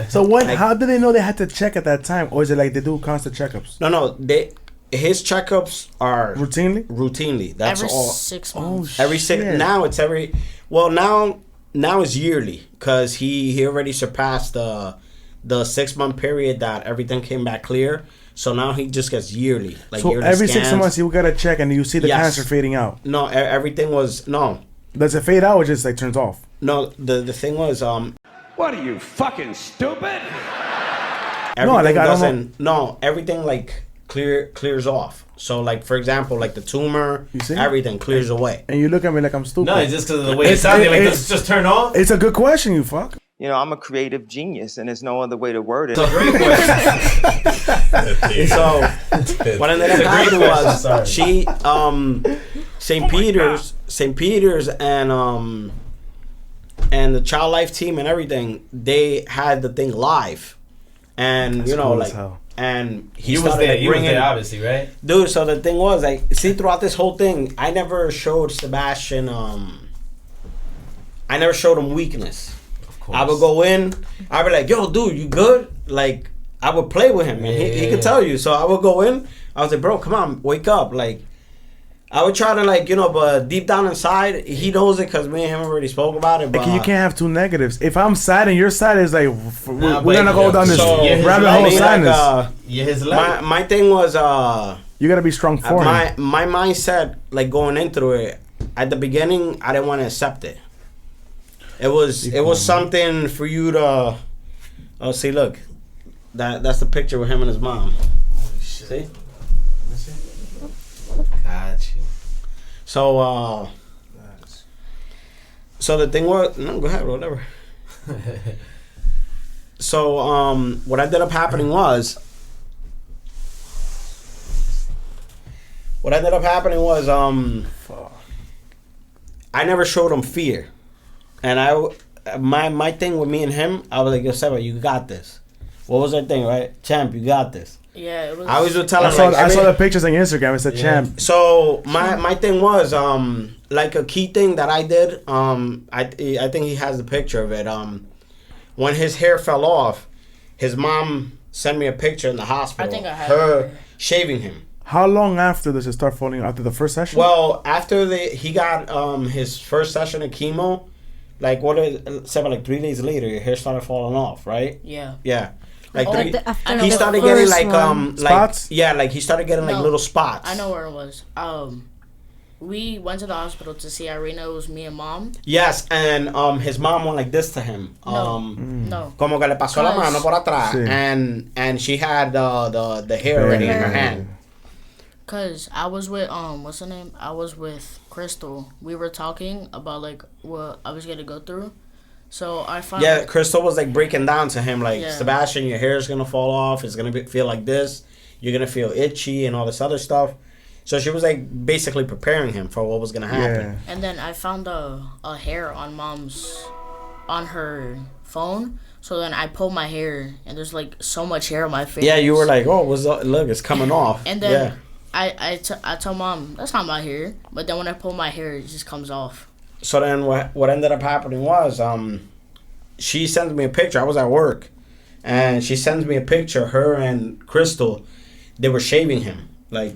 So what? Like, how did they know they had to check at that time, or is it like they do constant checkups? No. His checkups are routinely. That's every all. 6 months. Every 6. Now it's every. Well, now it's yearly because he already surpassed the 6-month period that everything came back clear. So now he just gets yearly. So yearly every scans. 6 months you gotta check and you see the cancer fading out. No, everything was no. Does it fade out or just like turns off? No, the thing was What are you, fucking stupid? Everything like clears off. So like for example, like the tumor, everything clears away. And you look at me like I'm stupid. No, it's just because of the way it sounded. Like, does it just turn off? It's a good question, you fuck. You know, I'm a creative genius, and there's no other way to word it. It's a great question. So what ended up happening was she, St. Peter's, and the Child Life team and everything, they had the thing live, and that's you know, cool like, and he was there. He was there, obviously, right? Dude, so the thing was, like, see, throughout this whole thing, I never showed Sebastian. I never showed him weakness. I would go in, I'd be like, yo, dude, you good? Like, I would play with him, and he could tell you. So I would go in, I was like, bro, come on, wake up. Like, I would try to like, you know, but deep down inside, he knows it because me and him already spoke about it. But Like, you can't have two negatives. If I'm sad and you're sad, it's like Nah, we're gonna go down this rabbit hole of sadness. You're his life. My thing was you gotta be strong for him. My mindset, like going into it, at the beginning, I didn't want to accept it. It was something for you to. Oh, see, look, that's the picture with him and his mom. See. Got you. So so the thing was, no, go ahead, whatever. So what ended up happening was. I never showed him fear, and my thing with me and him, I was like, yo, Seba, you got this. What was that thing, right? Champ, you got this. Yeah, it was. I always would tell him. I saw the pictures on your Instagram. It said Champ. So my thing was like a key thing that I did. I think he has the picture of it. When his hair fell off, his mom sent me a picture in the hospital. I think I had her shaving him. How long after does it start falling? After the first session? Well, after he got his first session of chemo, like like 3 days later, your hair started falling off, right? Yeah. Yeah. Like he started getting like spots? like he started getting like little spots. I know where it was. We went to the hospital to see Irina. It was me and mom. Yes, and his mom went like this to him. No. Como que le pasó la mano por atrás, Sí. and she had the hair already in her hand. Cause I was with what's her name? I was with Crystal. We were talking about like what I was gonna go through. So I found Crystal was like breaking down to him like, Yeah. Sebastian, your hair is gonna fall off. It's gonna feel like this. You're gonna feel itchy and all this other stuff. So she was like basically preparing him for what was gonna happen. And then I found a hair on her phone. So then I pulled my hair and there's like so much hair on my face. Yeah, you were like, oh, look, it's coming off. And then I told mom that's not my hair. But then when I pull my hair, it just comes off. So then what ended up happening was she sent me a picture. I was at work, and she sends me a picture. Her and Crystal, they were shaving him, like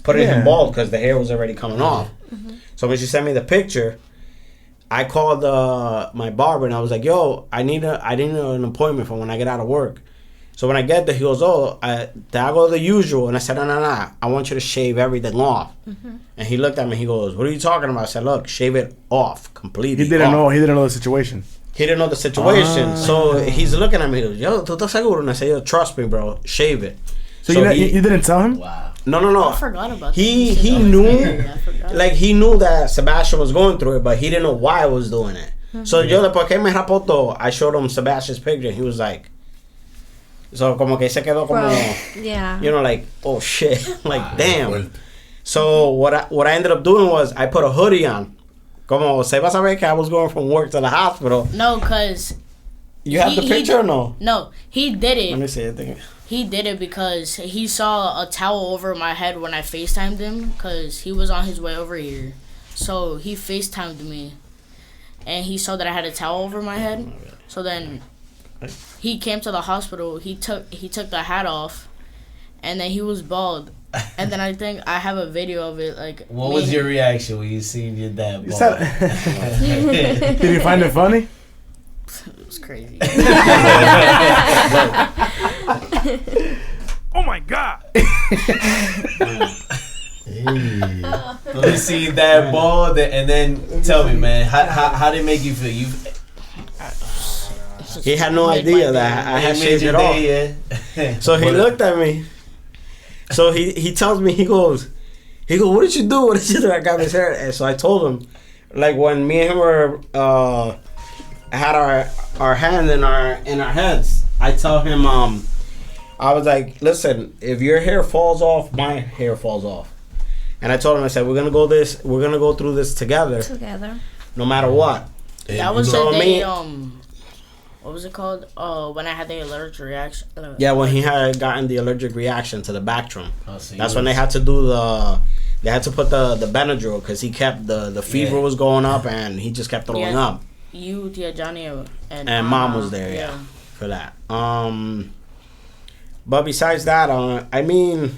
putting him bald because the hair was already coming off. Mm-hmm. So when she sent me the picture, I called my barber and I was like, "Yo, I need an appointment for when I get out of work." So when I get there, he goes, "Oh, te hago the usual," and I said, "No, I want you to shave everything off." Mm-hmm. And he looked at me. He goes, "What are you talking about?" I said, "Look, shave it off completely." He didn't know the situation. He didn't know the situation. So he's looking at me. He goes, "Yo, ¿tú estás seguro?" And I said, "Yo, trust me, bro. Shave it." So you didn't tell him? Wow. No. I forgot about he knew, like he knew that Sebastian was going through it, but he didn't know why I was doing it. Mm-hmm. So yo, después que me rapó todo, I showed him Sebastian's picture. And he was like, so como que se quedó como, you know, like, oh shit, like damn. So what I ended up doing was I put a hoodie on. Como se va a saber que I was going from work to the hospital. No, cause you have the picture or no? No, he did it. Let me see it. He did it because he saw a towel over my head when I FaceTimed him because he was on his way over here. So he FaceTimed me and he saw that I had a towel over my head. So then he came to the hospital. He took the hat off and then he was bald. And then I think I have a video of it. Like, what was your reaction when you seen your dad bald? Did you find it funny? It was crazy. Oh my God! So you see that bald, and then tell me, man, how did it make you feel? He had no idea that I had shaved it off. Yeah. So he looked at me. So he tells me, he goes, what did you do? I got his hair. And so I told him, like when me and him were had our hand in our heads, I tell him I was like, listen, if your hair falls off, my hair falls off. And I told him, I said, we're gonna go through this together. No matter what. That was the day, what was it called? When I had the allergic reaction. Yeah, when he had gotten the allergic reaction to the Bactrim. That's when they had to do they had to put the Benadryl because he kept the fever was going up and he just kept throwing up. You, Tia Johnny, and Mom was there, for that. But besides that, I mean,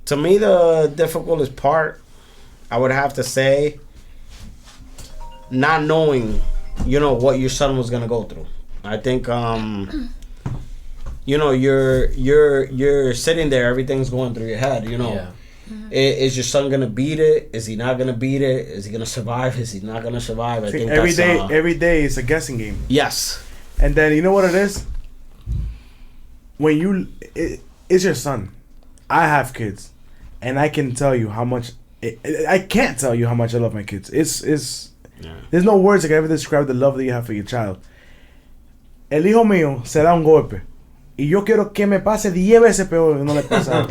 To me, the difficultest part, I would have to say, not knowing, what your son was gonna go through. I think, you're sitting there, everything's going through your head. Yeah. Is your son gonna beat it? Is he not gonna beat it? Is he gonna survive? Is he not gonna survive? I think every day is a guessing game. Yes. And then you know what it is? It's your son. I have kids, and I can tell you how much. I can't tell you how much I love my kids. There's no words that can ever describe the love that you have for your child. El hijo mío se da un golpe, y yo quiero que me pase 10 veces peor que no le pasa.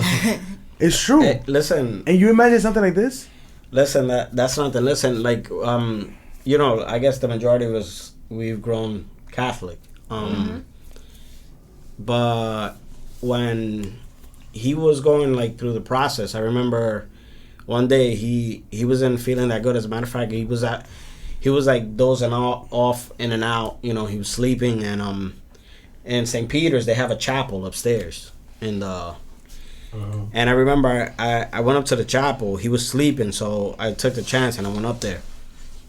It's true. Hey, listen. And you imagine something like this? Listen, that's nothing. Listen, like I guess the majority of us, we've grown Catholic. But when he was going like through the process, I remember one day he wasn't feeling that good. As a matter of fact, he was like dozing off in and out. He was sleeping, and in St. Peter's they have a chapel upstairs, and I remember I went up to the chapel. He was sleeping, so I took the chance and I went up there,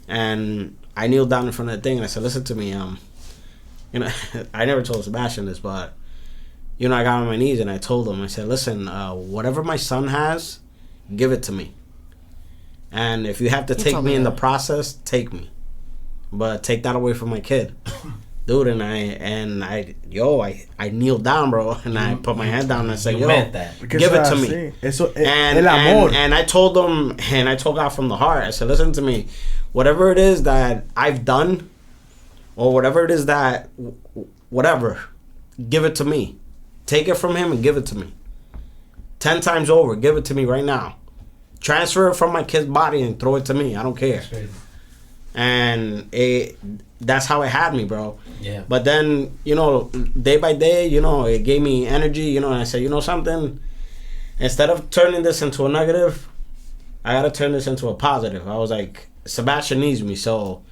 and I kneeled down in front of the thing and I said, "Listen to me, I never told Sebastian this, but I got on my knees and I told him, I said, listen, whatever my son has, give it to me. And if you have to take me in the process, take me. But take that away from my kid." Dude, and I kneeled down, bro, and I put my head down and I said, "Yo, give it to me." And I told him, and I told God from the heart, I said, "Listen to me, whatever it is that I've done, or whatever it is that, whatever, give it to me. Take it from him and give it to me. 10 times over, give it to me right now. Transfer it from my kid's body and throw it to me. I don't care." And that's how it had me, bro. Yeah. But then, day by day, it gave me energy, and I said, something? Instead of turning this into a negative, I got to turn this into a positive. I was like, Sebastian needs me, so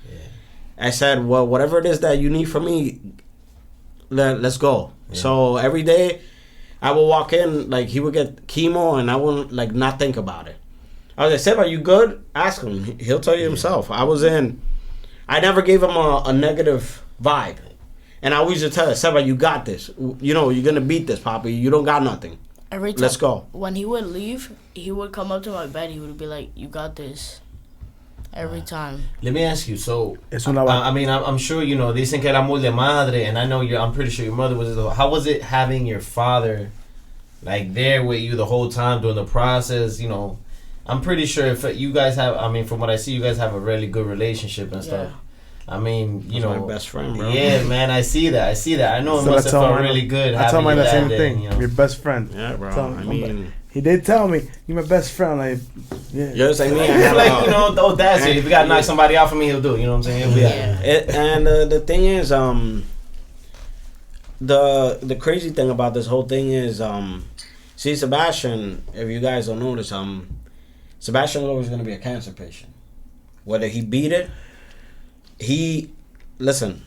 I said, well, whatever it is that you need from me, let's go. Yeah. So every day, I would walk in, like, he would get chemo, and I wouldn't, like, not think about it. I was like, Seb, are you good? Ask him. He'll tell you himself. I never gave him a negative vibe. And I always just tell him, Seb, you got this. You're going to beat this, Poppy. You don't got nothing. Every time, let's go. When he would leave, he would come up to my bed. He would be like, you got this. Every time. Let me ask you, so, I'm sure, dicen que era muy de madre, and I'm pretty sure your mother was. How was it having your father, like, there with you the whole time during the process, I'm pretty sure if you guys have, from what I see, you guys have a really good relationship and stuff. He's my best friend, bro. Yeah, man, I see that. I know it must have felt really good. I tell him the same thing. Your best friend. Yeah, bro. He did tell me, "You're my best friend." Like, yeah. Just like me. That's it. If you gotta knock somebody out for me, he'll do it. You know what I'm saying? And the thing is, the crazy thing about this whole thing is, see, Sebastian, if you guys don't notice, Sebastian's always going to be a cancer patient. Whether he beat it, he will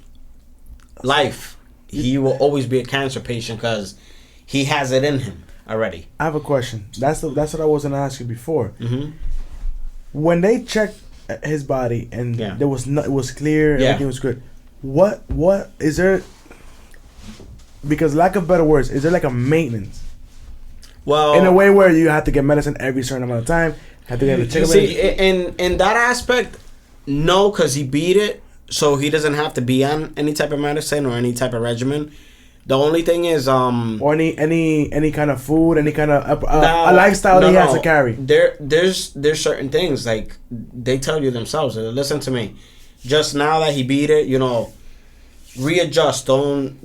always be a cancer patient because he has it in him already. I have a question. That's what I was going to ask you before. Mm-hmm. When they checked his body and it was clear, everything was good. What is there? Because lack of better words, is there like a maintenance? Well, in a way where you have to get medicine every certain amount of time. Have to get a checkup. See, in that aspect, no, because he beat it, so he doesn't have to be on any type of medicine or any type of regimen. The only thing is, or any kind of food, any kind of a lifestyle he has to carry. There's certain things like they tell you themselves. Listen to me. Just now that he beat it, readjust. Don't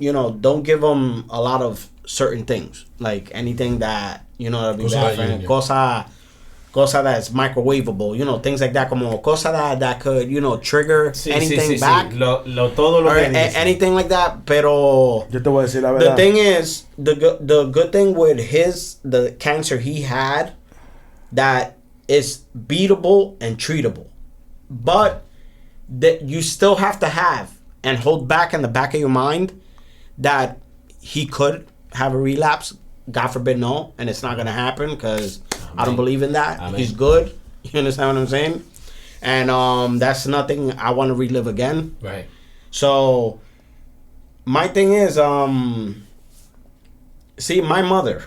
give him a lot of certain things, like anything that that'd be bad for him. Cosa that's microwavable, things like that, como cosa that could, trigger anything back. Todo lo que anything like that, pero yo te voy a decir la verdad. The thing is, the good thing with the cancer he had, that is beatable and treatable. But that you still have to have and hold back in the back of your mind that he could have a relapse. God forbid, no, and it's not gonna happen because I don't believe in that. Amen. He's good. You understand what I'm saying? And that's nothing I want to relive again. Right. So my thing is, see, my mother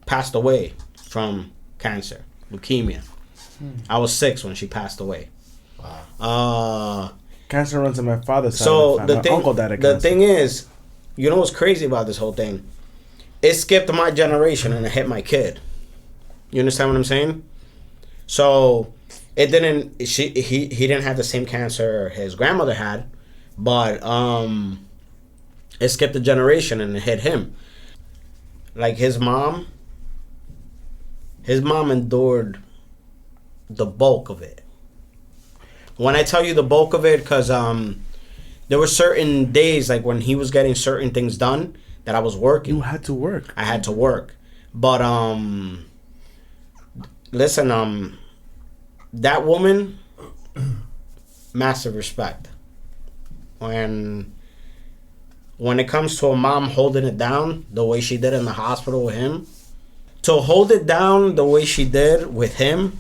passed away from cancer, leukemia. I was 6 when she passed away. Wow. Cancer runs in my father's side. So of the family. My uncle died of cancer. the thing is, you know what's crazy about this whole thing? It skipped my generation and it hit my kid. You understand what I'm saying? So it didn't. He didn't have the same cancer his grandmother had, but it skipped a generation and it hit him. Like his mom endured the bulk of it. When I tell you the bulk of it, because there were certain days, like when he was getting certain things done, that I was working. You had to work. I had to work. But listen, that woman, massive respect. When it comes to a mom holding it down the way she did in the hospital with him, to hold it down the way she did with him,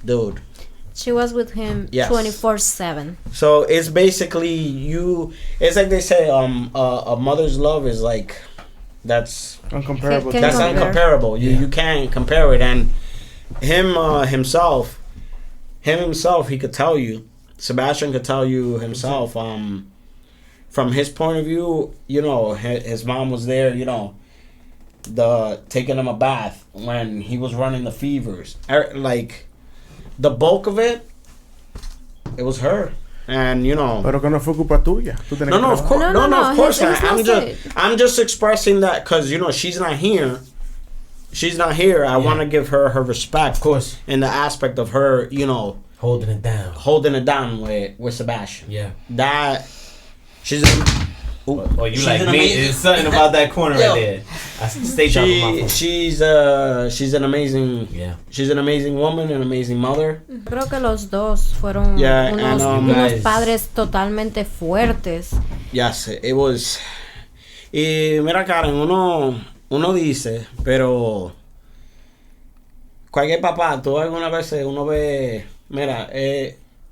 dude. She was with him 24/7. So it's basically it's like they say, a mother's love is like, that's Uncomparable. that's uncomparable. You can't compare it. And himself, he could tell you, Sebastian could tell you himself, from his point of view, you know, his mom was there, you know, taking him a bath when he was running the fevers. Like, the bulk of it was her. And, you know. Pero que no fue culpa tuya. No, of course. No, of course not. Not. I'm just expressing that because, you know, she's not here. I want to give her respect. Of course. In the aspect of her, you know. Holding it down with Sebastian. Yeah. That. She's. Oh, you like me? There's something about that corner right there. I stay dropping my phone. She's an amazing. Yeah. She's an amazing woman, an amazing mother. Creo que los dos fueron unos padres totalmente fuertes. Yes, it was. Y mira, Karen, uno dice, pero cualquier papá, tú alguna vez uno ve, mira,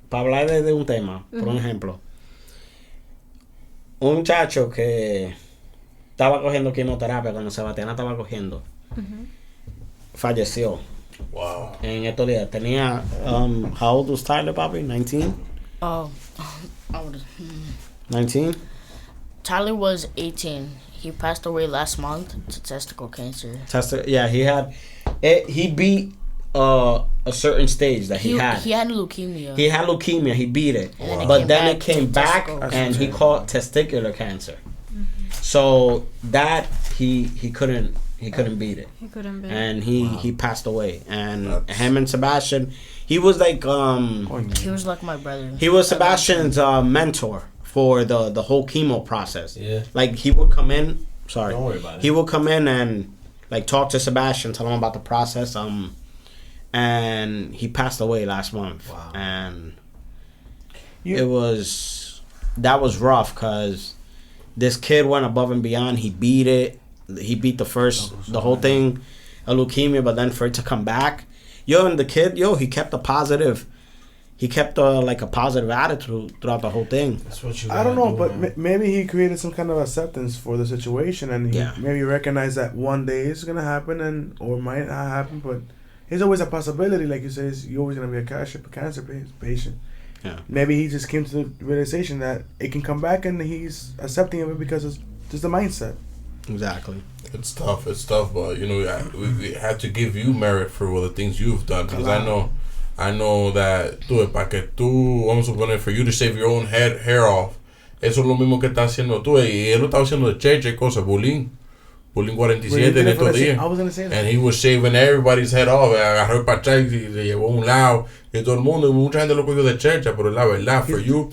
para hablar de un tema, por un ejemplo. Un muchacho que estaba cogiendo quimioterapia cuando Sebastián estaba cogiendo, falleció. Wow. En estos días. Tenía, how old was Tyler, papi? 19? Oh, I would. 19? Tyler was 18. He passed away last month to testicle cancer. Yeah, he beat a certain stage that he had. He had leukemia. He beat it. Wow. But then it came back and he caught testicular cancer. So that he couldn't beat it. He couldn't beat it. And he passed away. And him and Sebastian, he was like he was like my brother. He was Sebastian's mentor for the whole chemo process. Yeah. Like he would come in. Sorry. Don't worry about it. He would come in and like talk to Sebastian, tell him about the process. And he passed away last month. Wow. And that was rough because this kid went above and beyond. He beat it. He beat the whole thing, a leukemia, but then for it to come back, and the kid, he kept a positive attitude throughout the whole thing. That's what you I don't know, but maybe he created some kind of acceptance for the situation, and he maybe recognized that one day it's gonna happen, or might not happen, but there's always a possibility, like you say, you're always gonna be a cancer patient. Yeah. Maybe he just came to the realization that it can come back, and he's accepting of it because it's just the mindset. Exactly. It's tough, but you know, we have to give you merit for all the things you've done, because I know that vamos a suponer, for you to shave your own hair off, eso es lo mismo que está haciendo tú, y él lo estaba haciendo de cheche, cosas, bullying 47 en estos días. I was gonna say that. And he was shaving everybody's head off, agarró el pachá y le llevó a un lado, y todo el mundo, y mucha gente lo cogió de checha, pero la verdad, for you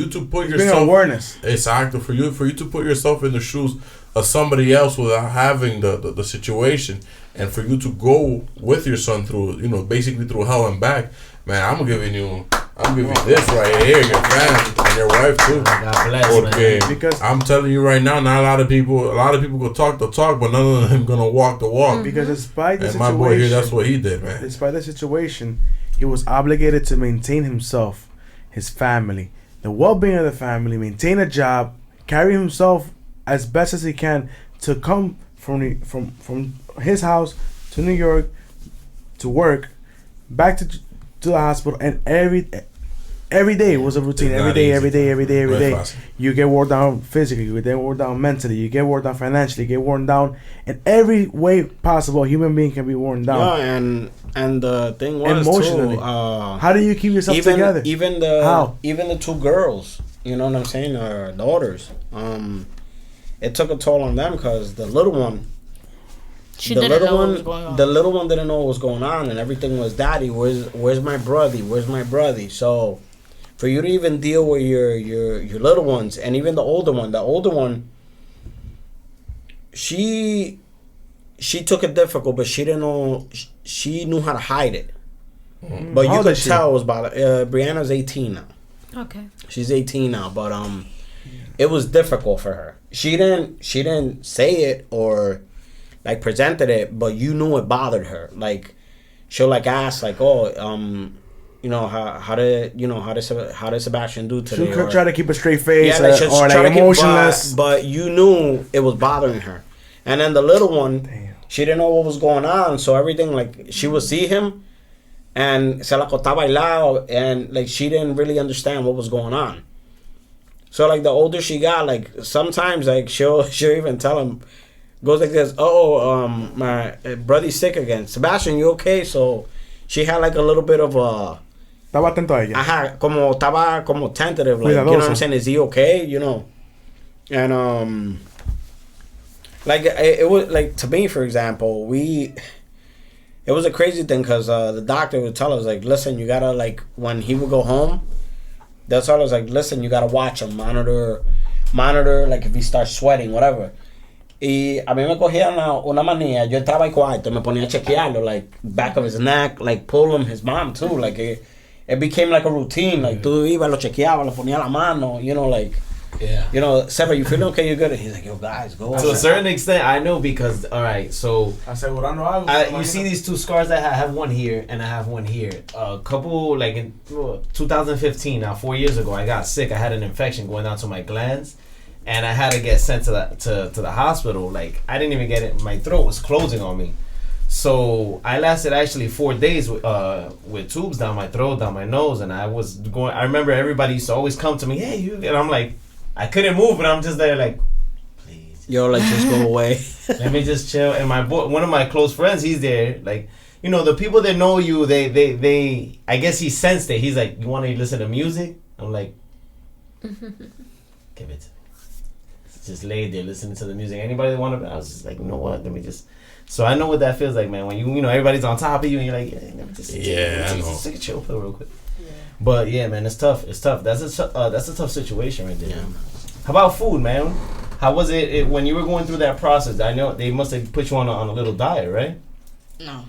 to put yourself, awareness. Exactly, for you to put yourself in the shoes of somebody else without having the situation, and for you to go with your son through, basically through hell and back, man, I'm giving you I'm giving you this right here, your family and your wife too. God bless, Okay, man. Because I'm telling you right now, not a lot of people go talk the talk, but none of them gonna walk the walk. Because despite the And situation, my boy here, that's what he did, man. despite the situation, he was obligated to maintain himself, his family, the well-being of the family, maintain a job, carry himself as best as he can to come from his house to New York to work, back to the hospital, and every day was a routine. It's Every not day, easy. every day. No es fácil. You get worn down physically, you get worn down mentally, you get worn down financially, you get worn down in every way possible. A human being can be worn down. Yeah, and the thing was Emotionally. too, how do you keep yourself together? Even the two girls, you know what I'm saying, our daughters. It took a toll on them because the little one. She didn't know what was going on. The little one didn't know what was going on, and everything was, Daddy, where's my brother? Where's my brother? So, for you to even deal with your little ones, and even the older one, she took it difficult, but she didn't know. She knew how to hide it, but you could tell it was about. Brianna's 18 now. Okay. She's 18 now, but it was difficult for her. She didn't say it or like presented it, but you knew it bothered her. Like she'll like ask like, oh, you know, how did Sebastian do today? She'll try to keep a straight face, she'll or try like to emotionless. but you knew it was bothering her. And then the little one, she didn't know what was going on, so everything, like, she would see him and se la acostaba bailado, and like she didn't really understand what was going on. So like the older she got, like sometimes like she'll even tell him, goes like this, my brother's sick again. Sebastian, you okay? So she had like a little bit of a... Estaba atento a ella. Ajá, estaba como tentative, like, you know what I'm saying? Is he okay? You know? And, like, it was, like, to me, for example, it was a crazy thing because the doctor would tell us, like, listen, you gotta, like, when he would go home, that's all I was like, listen, you gotta watch him, monitor, like, if he starts sweating, whatever. Y a mí me cogía una manía. Yo entraba al cuarto, me ponía a chequearlo, like, back of his neck, like, pull him, his mom, too. Like, it became like a routine. Like, tú ibas, lo chequeabas, le ponía la mano, you know, like, yeah. You know, Seba, you feeling okay? You're good? And he's like, yo, guys, go. To a certain extent, I know because, all right, so you see these two scars that I have one here and I have one here. A couple, like in 2015, now 4 years ago, I got sick. I had an infection going down to my glands, and I had to get sent to the hospital. Like, I didn't even get it. My throat was closing on me. So I lasted actually 4 days with tubes down my throat, down my nose, and I was going. I remember everybody used to always come to me, hey, you, and I'm like, I couldn't move, but I'm just there like, please. Yo, like, just go away. Let me just chill. And my boy, one of my close friends, he's there. Like, you know, the people that know you, they I guess he sensed it. He's like, you want to listen to music? I'm like, give it to me. Just lay there listening to the music. Anybody that want to? I was just like, you know what? Let me just. So I know what that feels like, man. When you know everybody's on top of you and you're like, yeah, let me just I know. Just take a chill pill real quick. Yeah. But yeah, man, it's tough. It's tough. That's a tough situation right there. Yeah. How about food, man? How was it when you were going through that process? I know they must have put you on a little diet, right? No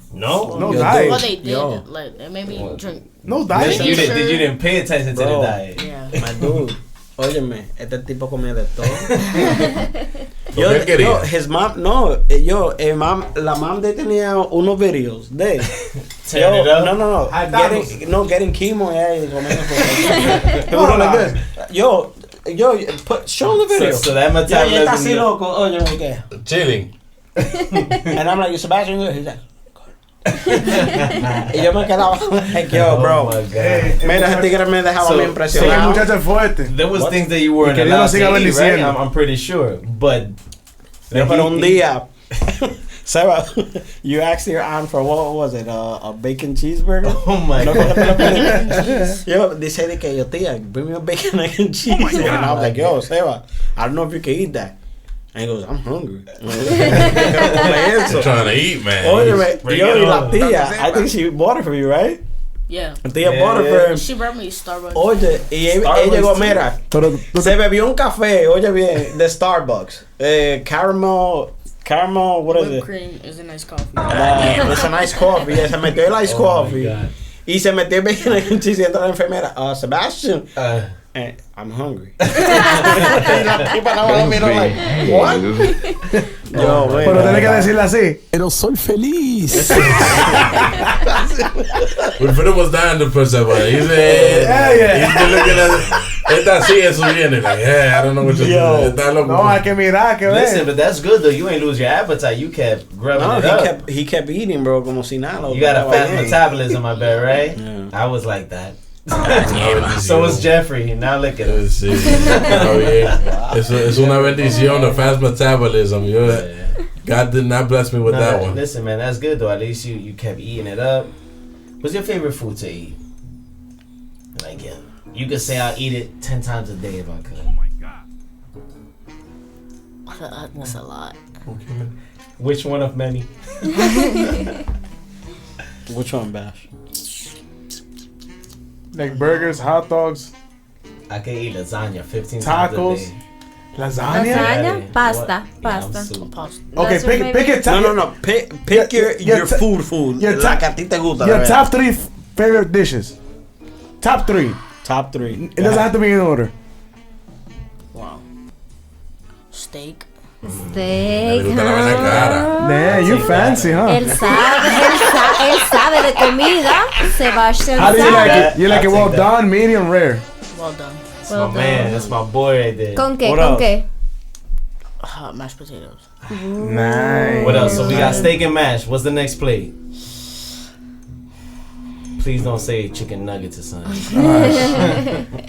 diet. Well, they did. Like, they made me drink. No diet. You didn't pay attention to the diet. Yeah. My dude. Óyeme, este tipo comía de todo. His mom, la mom de tenía unos videos de. Getting chemo. Show the video. So that metabolism. Está así loco. Óyeme, ¿qué? Chilling. And I'm like, you Sebastian? He's like, y yo me quedaba like, yo, bro. Mira, ese tigre me dejaba muy impresionado. There was things that you weren't allowed to eat, right? I'm pretty sure. But pero un día, Sarah, you asked your aunt for what was it? A bacon cheeseburger? Oh my god. Yo, dice de que yo, tía, bring me a bacon, egg, and cheese. And I was like, yo, Sarah, I don't know if you can eat that. And he goes, I'm hungry. You're trying to eat, man. Yo, la tía, I think she bought it for you, right? Yeah. La tía bought it for him. She brought me Starbucks. Oye, y él llegó, mira, se bebió un café, oye bien, de Starbucks. Caramel, what is it? Whipped cream is a nice coffee. It's a nice coffee, se metió el iced coffee. Y se metió diciendo a la enfermera, Sebastian, I'm hungry. La tipa no me miró like, what? Yo, pero tenés que decirle así. Pero soy feliz. Wilfredo was dying the first time. He's looking at esta así, eso viene. Like, I don't know what you're doing. Está loco. No, hay que mirar, hay que ver. Listen, but that's good though. You ain't lose your appetite. You kept grubbing it up. He kept eating, bro, como si nada. You got a fast metabolism, I bet, right? Yeah. I was like that. So was Jeffrey. Now look at us. Sí. Es una bendición, a fast metabolism. God did not bless me with that one. Listen, man, that's good though. At least you kept eating it up. What's your favorite food to eat? Like, yeah, you could say I'll eat it 10 times a day if I could. Oh my God. That's a lot. Okay. Which one of many? Which one, Bash? Like burgers, hot dogs, I can eat lasagna 15 times a tacos, day. lasagna. Yeah. Pasta. Okay, pick it. No. Pick your food. Your La que a ti te gusta. Your top 3 favorite dishes. Top 3. Top 3. It doesn't have to be in order. Wow. Steak. Steak. Me gusta la vaina cara. Man, you fancy, huh? Él sabe de comida. Sebastian How do you sabe. like it? You like it I'll well take that. done, medium, rare? Well done. That's my man. That's my boy right there. ¿Con qué? What ¿Con else? qué? Mashed potatoes. Nice. What else? So we got steak and mash. What's the next plate? Please don't say chicken nuggets or something.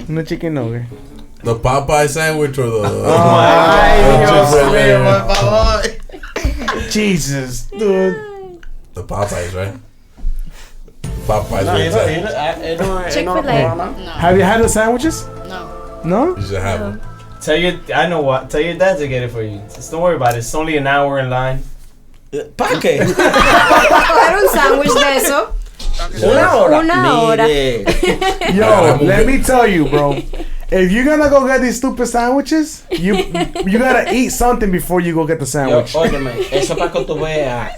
No chicken nugget. The Popeye sandwich or the Jesus, dude. the Popeyes, right? Popeyes, No, right? Chick-fil-A. Have you had the sandwiches? No. No? You should have them. Tell your dad to get it for you. Just don't worry about it. It's only an hour in line. ¿Para qué? Era un sándwich de eso. Una hora. Yo, let me tell you, bro. If you're gonna go get these stupid sandwiches, you gotta eat something before you go get the sandwich. Óyeme, eso para que tú veas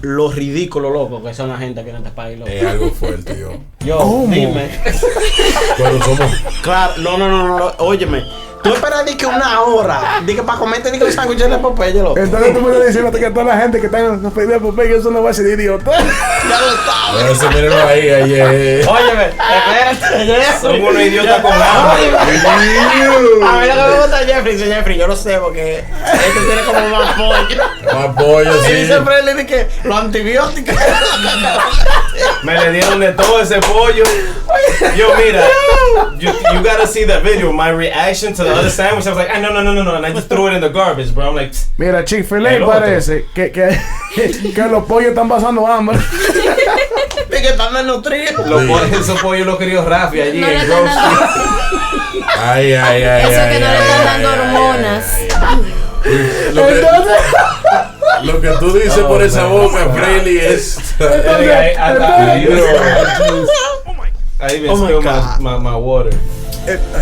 lo ridículo, loco, que son la gente que en este país, loco. Es algo fuerte, yo. Yo, ¿Cómo? dime. Cuando somos... Claro, no, óyeme. Tú esperas di que una hora, di que para comerte di que los sándwiches de Popeye, loco. Entonces tú me estás diciendo que toda la gente que está en los pedidos de Popeye eso no va a ser idiota. Ya lo sabes. Eso, mírenlo ahí. Óyeme, espérate. Son unos idiotas con hambre. A mí lo que me gusta es Jeffrey, yo lo sé porque este tiene como más pollo. Más pollo, Y sí. siempre le dije que los antibióticos. Me le dieron de todo ese pollo. Yo, mira, you gotta see that video. My reaction to the other sandwich, I was like, no, and I just threw it in the garbage, bro. I'm like, Mira, Chick-fil-A El otro. parece que los pollos están pasando hambre. De que están desnutridos. esos pollos los crió Rafi allí No le en están Grove dando, Street. Ay. eso que no le están dando hormonas. Lo que tú dices por esa boca, Freddy, es... I even spilled my water.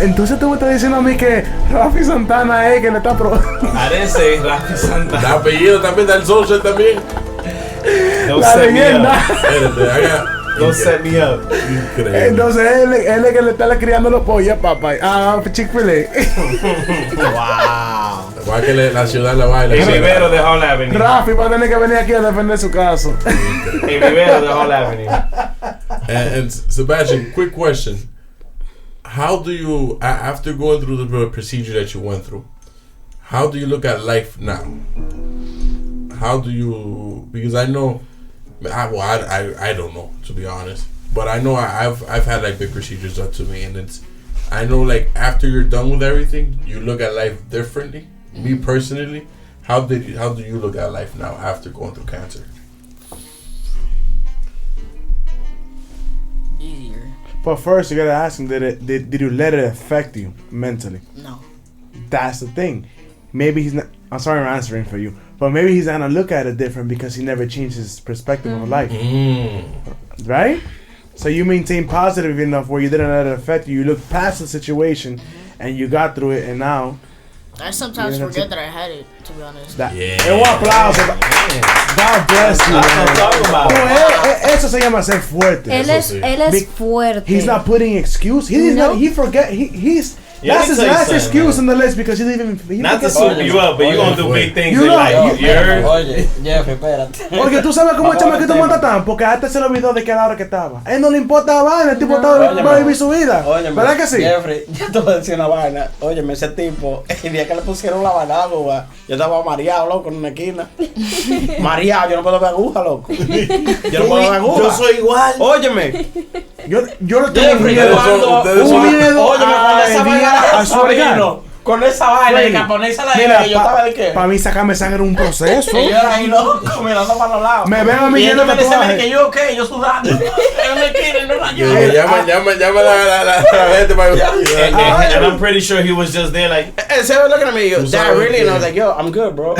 Entonces tú me estás diciendo a mí que Rafi Santana es que le está probando. I didn't say Rafi El Santa. apellido también del social también. Don't La set me leyenda. up. Espérate, haga... Don't set me up. Increíble. Entonces él es que le está criando los pollos, papá. Ah, Chick-fil-A. Wow. Igual que la ciudad la baila. El vivero de Hall Avenue. Rafi va a tener que venir aquí a defender su caso. El vivero de Hall Avenue. And Sebastian, quick question. How do you, after going through the procedure that you went through, how do you look at life now? How do you, because I know, I don't know, to be honest, but I know I've had like big procedures done to me, and I know like after you're done with everything, you look at life differently. Me personally, how do you look at life now after going through cancer? Easier. But first, you gotta ask him, did you let it affect you mentally? No. That's the thing. Maybe he's not. I'm sorry, I'm answering for you, but maybe he's gonna look at it different because he never changed his perspective of life, right? So you maintain positive enough where you didn't let it affect you. You look past the situation, and you got through it, and now I sometimes forget that I had it, to be honest. Un aplauso. God bless you, man. Eso se llama ser fuerte. Él es fuerte. He's not putting excuse. That's his last excuse in the list because he didn't even. Not to soup you up, but you're gonna do big things in life. You heard? Oye, Jeffrey, espérate. Porque tú sabes cómo el chamaquito monta tan, porque hasta se le olvidó de que la hora que estaba. A él no le importa vaina, el tipo va a vivir su vida. ¿Verdad que sí? Jeffrey, yo te voy a decir una vaina. Óyeme, ese tipo, el día que le pusieron la agua, yo estaba mareado, loco, en una esquina. Mareado, yo no puedo ver aguja, loco. Yo no puedo ver aguja. Yo soy igual. Óyeme. Yo no tengo miedo. Con esa vaina de ponerse la idea, yo estaba de qué. Para mí sacarme sangre es un proceso. Y yo era ahí loco, mirando para los lados. Me ven a mí lleno de tatuajes. Que yo, ¿qué? Yo sudando. En una esquina y no la llevo. Llama la gente para. And I'm pretty sure he was just there like. Ese was looking at me, Dad, really? And I was like, yo, I'm good, bro.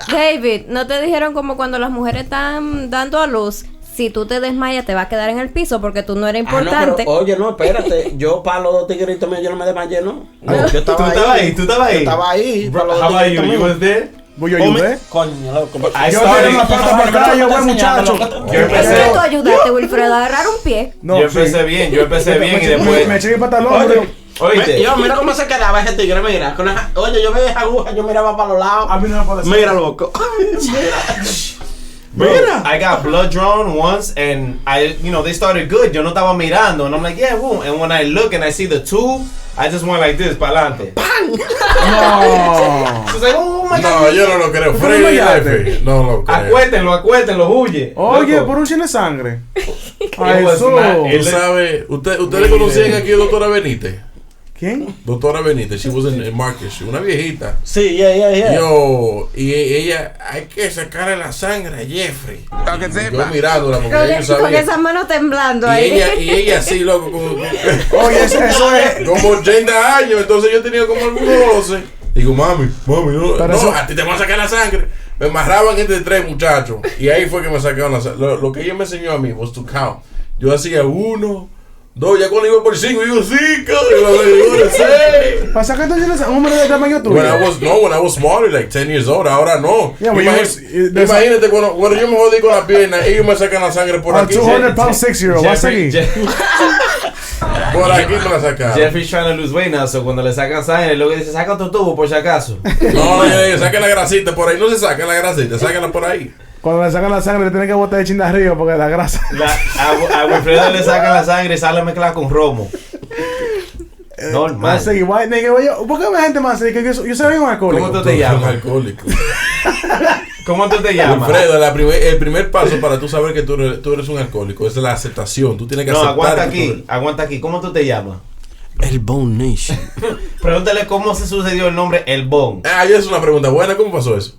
David, ¿no te dijeron como cuando las mujeres están dando a luz? Si tú te desmayas, te vas a quedar en el piso porque tú no eres importante. Pero, oye, no, espérate. Yo para los dos tigritos míos, yo no me desmayé, ¿no? Yo estaba ahí. ¿Tú estabas ahí? Yo estaba ahí. Bro, how about you? You was there? ¿Voy a ayudar? Coño, loco. I Yo tengo la pata para acá, yo voy, muchacho. Yo empecé. ¿Tú ayudaste, Wilfredo, a agarrar un pie? No, yo empecé bien y después. Me eché mi pantalón. Oíste. Yo, mira cómo se quedaba ese tigre, mira. Oye, yo veía esa aguja, yo miraba para los lados. A mí no me puede ser. Mira, loco. Bro, I got blood drawn once and they started good. Yo no estaba mirando and I'm like, yeah, boom. And when I look and I see the tube, I just went like this, pa'lante. ¡Pam! No. So like, oh my God. No, yo no lo creo. Freddy, no lo creo. Acuéstenlo, huye. Oye, Loco. por un chin de sangre. It was Eso. mad. Tú sabes, ¿ustedes conocían aquí a doctora Benítez? ¿Quién? Doctora Benítez, she was in Marcus, una viejita. Sí, yeah. Y ella, hay que sacarle la sangre a Jeffrey. Yo mirándola porque yo sabía. Con esas manos temblando ahí. Y ella así, loco, Oye, eso es. como 80 años, entonces yo tenía como algunos 12. Digo, mami, no, a ti te van a sacar la sangre. Me amarraban entre 3 muchachos. Y ahí fue que me sacaron la sangre. Lo que ella me enseñó a mí was to count. Yo hacía 1, 2, ya cuando iba por 5, digo 5, digo 6. ¿Para sacar entonces un hombre de tamaño tuyo? When I was smaller, like 10 years old, ahora no. Yeah, Imagínate cuando yo me jodí con la pierna, ellos me sacan la sangre por aquí. 200 pound 6-year-old, ¿vas a seguir? Por aquí me la sacaron. Jeffrey's trying to lose weight now, so cuando le sacan sangre, luego dice, saca tu tubo por si acaso. No, saquen la grasita por ahí, no se saca la grasita, sáquenla por ahí. Cuando le sacan la sangre, le tienen que botar de chin de arriba porque la grasa. A Wilfredo le sacan la sangre y sale mezclada con romo. Normal. ¿Por qué hay gente más así? Yo soy un alcohólico. ¿Cómo tú te llamas? Alcohólico. ¿Cómo tú te llamas? Wilfredo, el primer paso para tú saber que tú eres un alcohólico es la aceptación. Tú tienes que aceptar. Aguanta aquí. ¿Cómo tú te llamas? El Bone Nation. Pregúntale cómo se sucedió el nombre El Bon. Ya es una pregunta buena. ¿Cómo pasó eso?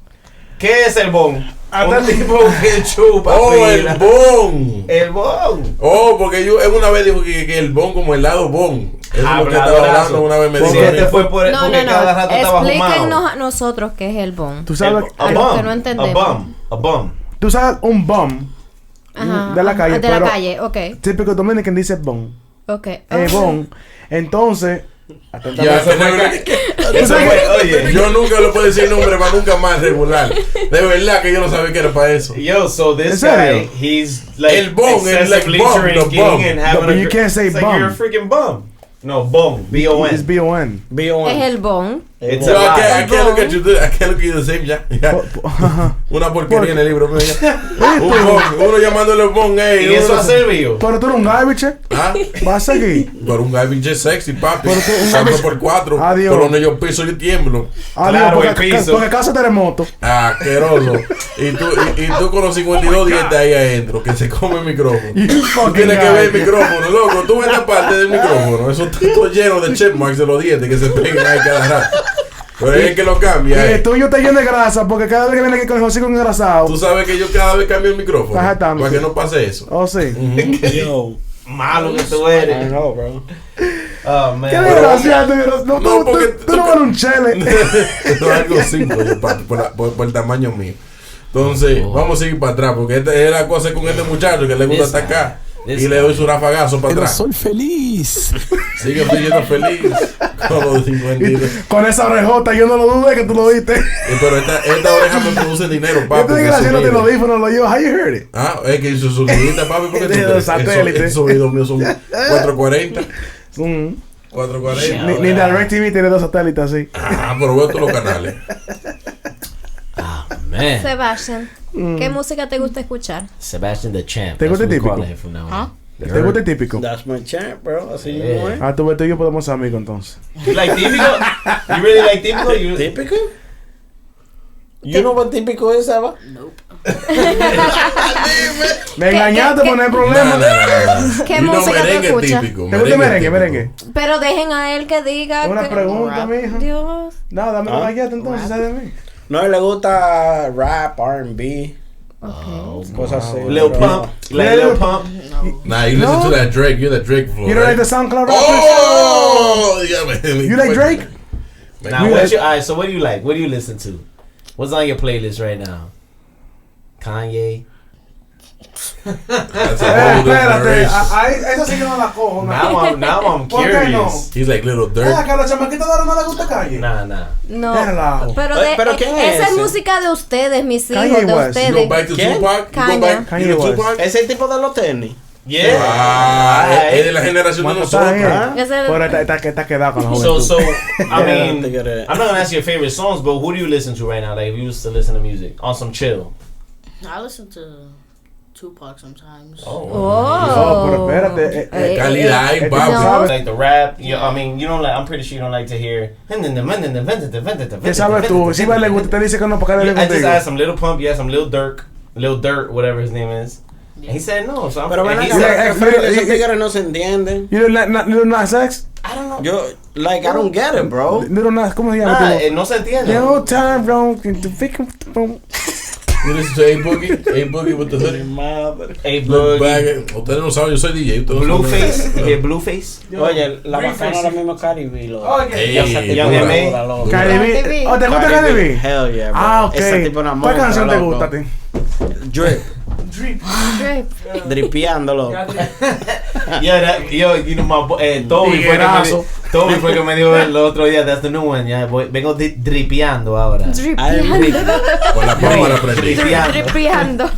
¿Qué es el Bon? Un tipo que chupa. El Bon. El Bon. Porque yo una vez dijo que el Bon como el lado Bon. Eso es lo que estaba hablando una vez me dijo. Este fue porque cada rato estaba fumado. Explíquenos a nosotros qué es el bon. Tú sabes a los que no entendemos. A bum. Tú sabes un bum de la calle. De la calle, ok. Típico dominican dice bum. Ok. Bum. Entonces. Oye, yo nunca le puedo decir nombre para nunca más regular. De verdad que yo no sabía que era para eso. Yo, so this guy, he's like el bum, excessively drinking and having but you can't say it's bum. Like you're a freaking bum. No, bum. B-O-N. It's B-O-N. Es el bon. I can't look at you the same ya. Una porquería en el libro. Uno llamándole bon. ¿Y eso ha servido? Pero tú eres un garbage. ¿Vas a seguir? Pero un garbage sexy, papi. 4x4. Adiós. Por donde yo piso, yo tiemblo. Claro, el piso. Porque casa terremoto. Asqueroso. Y tú con los 52 dientes ahí adentro, que se come el micrófono. Tú tienes que ver el micrófono, loco. Tú ves esta parte del micrófono. Eso está todo lleno de checkmarks de los dientes que se pegan ahí cada rato. Pero es que lo cambia. El tuyo está lleno de grasa porque cada vez que viene aquí con el hocico engrasado. Tú sabes que yo cada vez cambio el micrófono. Para que no pase eso. Oh, sí. Yo. Malo que tú eres. I know, bro. Oh, man. Qué desgraciado. Tú no eres un chele. Esto es algo simple por el tamaño mío. Entonces, vamos a seguir para atrás porque esta es la cosa con este muchacho que le gusta atacar. Y le doy su rafagazo para Pero atrás. soy feliz. Sigue fluyendo feliz. Como de 50. Con esa orejota, yo no lo dudé que tú lo oíste. Pero esta oreja me produce dinero, Yo papi. te dije haciendo el audífono, lo llevo. How you heard it? Ah, es que hizo su sonidita, papi. Porque De los satélites. el sonido mío son 440. Mm. 440. Ni DirecTV tiene 2 satélites así. Ah, pero veo todos los canales. Ah, man. Sebastian, ¿qué música te gusta escuchar? Sebastian the Champ. ¿Te gusta That's el what we típico? call him from now on. Huh? ¿Te gusta el típico? That's my champ, bro. Así Yeah. mismo es. Ah, tú y yo podemos ser amigos entonces. You like típico? You really like típico? You... ¿Típico? You know what típico es, Seba? Nope. Me engañaste, qué- pues no hay No, problema. no. ¿Qué Y no, música te merengue escuchas? típico. ¿Te gusta merengue, típico. merengue? Pero dejen a él que diga. Es una que- pregunta, Rap. mija. Dios. No, dame Ah. la galleta entonces, ¿sabes de mí? No, a él le gusta rap, R&B, Oh, cosas así. Lil pero Pump. You like Lil Pump? No. Nah, you listen No. to that Drake. You're the Drake floor. You don't like the right? SoundCloud rappers? Oh, dígame. You like Drake? Now, You what like- you, alright, so what do you like? What do you listen to? What's on your playlist right now? Kanye? That's a whole different Espérate, generation. esa sí que no la cojo. Now I'm ¿Por qué no? curious. He's like Little Es Dirk. que a la chamaquita de ahora no le gusta Kanye. Nah. No. Relajo. Pero, Pero ¿quién es esa es ese? música de ustedes, mis hijos, Kanye de West. You ustedes. go back to ¿Quién? Tupac? You go Kanye. back Kanye you know West. Tupac? ese tipo de los tenis. Yeah. Ah, es de la generación de ¿Cuántos nosotros. años? ¿Ah? Ese- Pero está quedado con la So, juventud. I mean, Te quiere- I'm not gonna ask you your favorite songs, but who do you listen to right now? Like, if you used to listen to music on some chill. I listen to Tupac sometimes. Oh. No, pero espérate. Calidad, tú papi. sabes- Like the rap, I mean, you don't like. I'm pretty sure you don't like to hear. ¿Qué sabes tú? Si le gusta, te dice que no, porque le I just contigo. asked some Little Pump, yeah, some Lil Dirt, whatever his name is. And he said no. So I'm. Pero ven and he acá, said, esos tigres no se entienden. You Little Nas X? I don't know. Yo, like, I don't get it, bro. Little Nas, ¿cómo se llama? Nah, Tipo, no se entiende. The whole time, bro. You listen to A-Boogie with the hoodie. Madre. A Look back. Boogie, Ustedes no saben, yo soy DJ. Ustedes no saben. Blueface, you hear Blueface. Oye, la bacana ahora mismo es Cardi B, loco. Ey, Ya ese tipo Young una M.A. locura, loco. Cardi B. Oh, ¿te gusta Cardi B? Hell yeah, bro. Ah, ok. Ese tipo una ¿Cuál monja, canción te loco. gusta a ti? Drip. Drip. Dripeándolo. You know my boy, Toby fue que me dijo el otro día, that's the new one, ya, vengo dripeando ahora. Dripeando. Con la cámara prendida. Dripeando.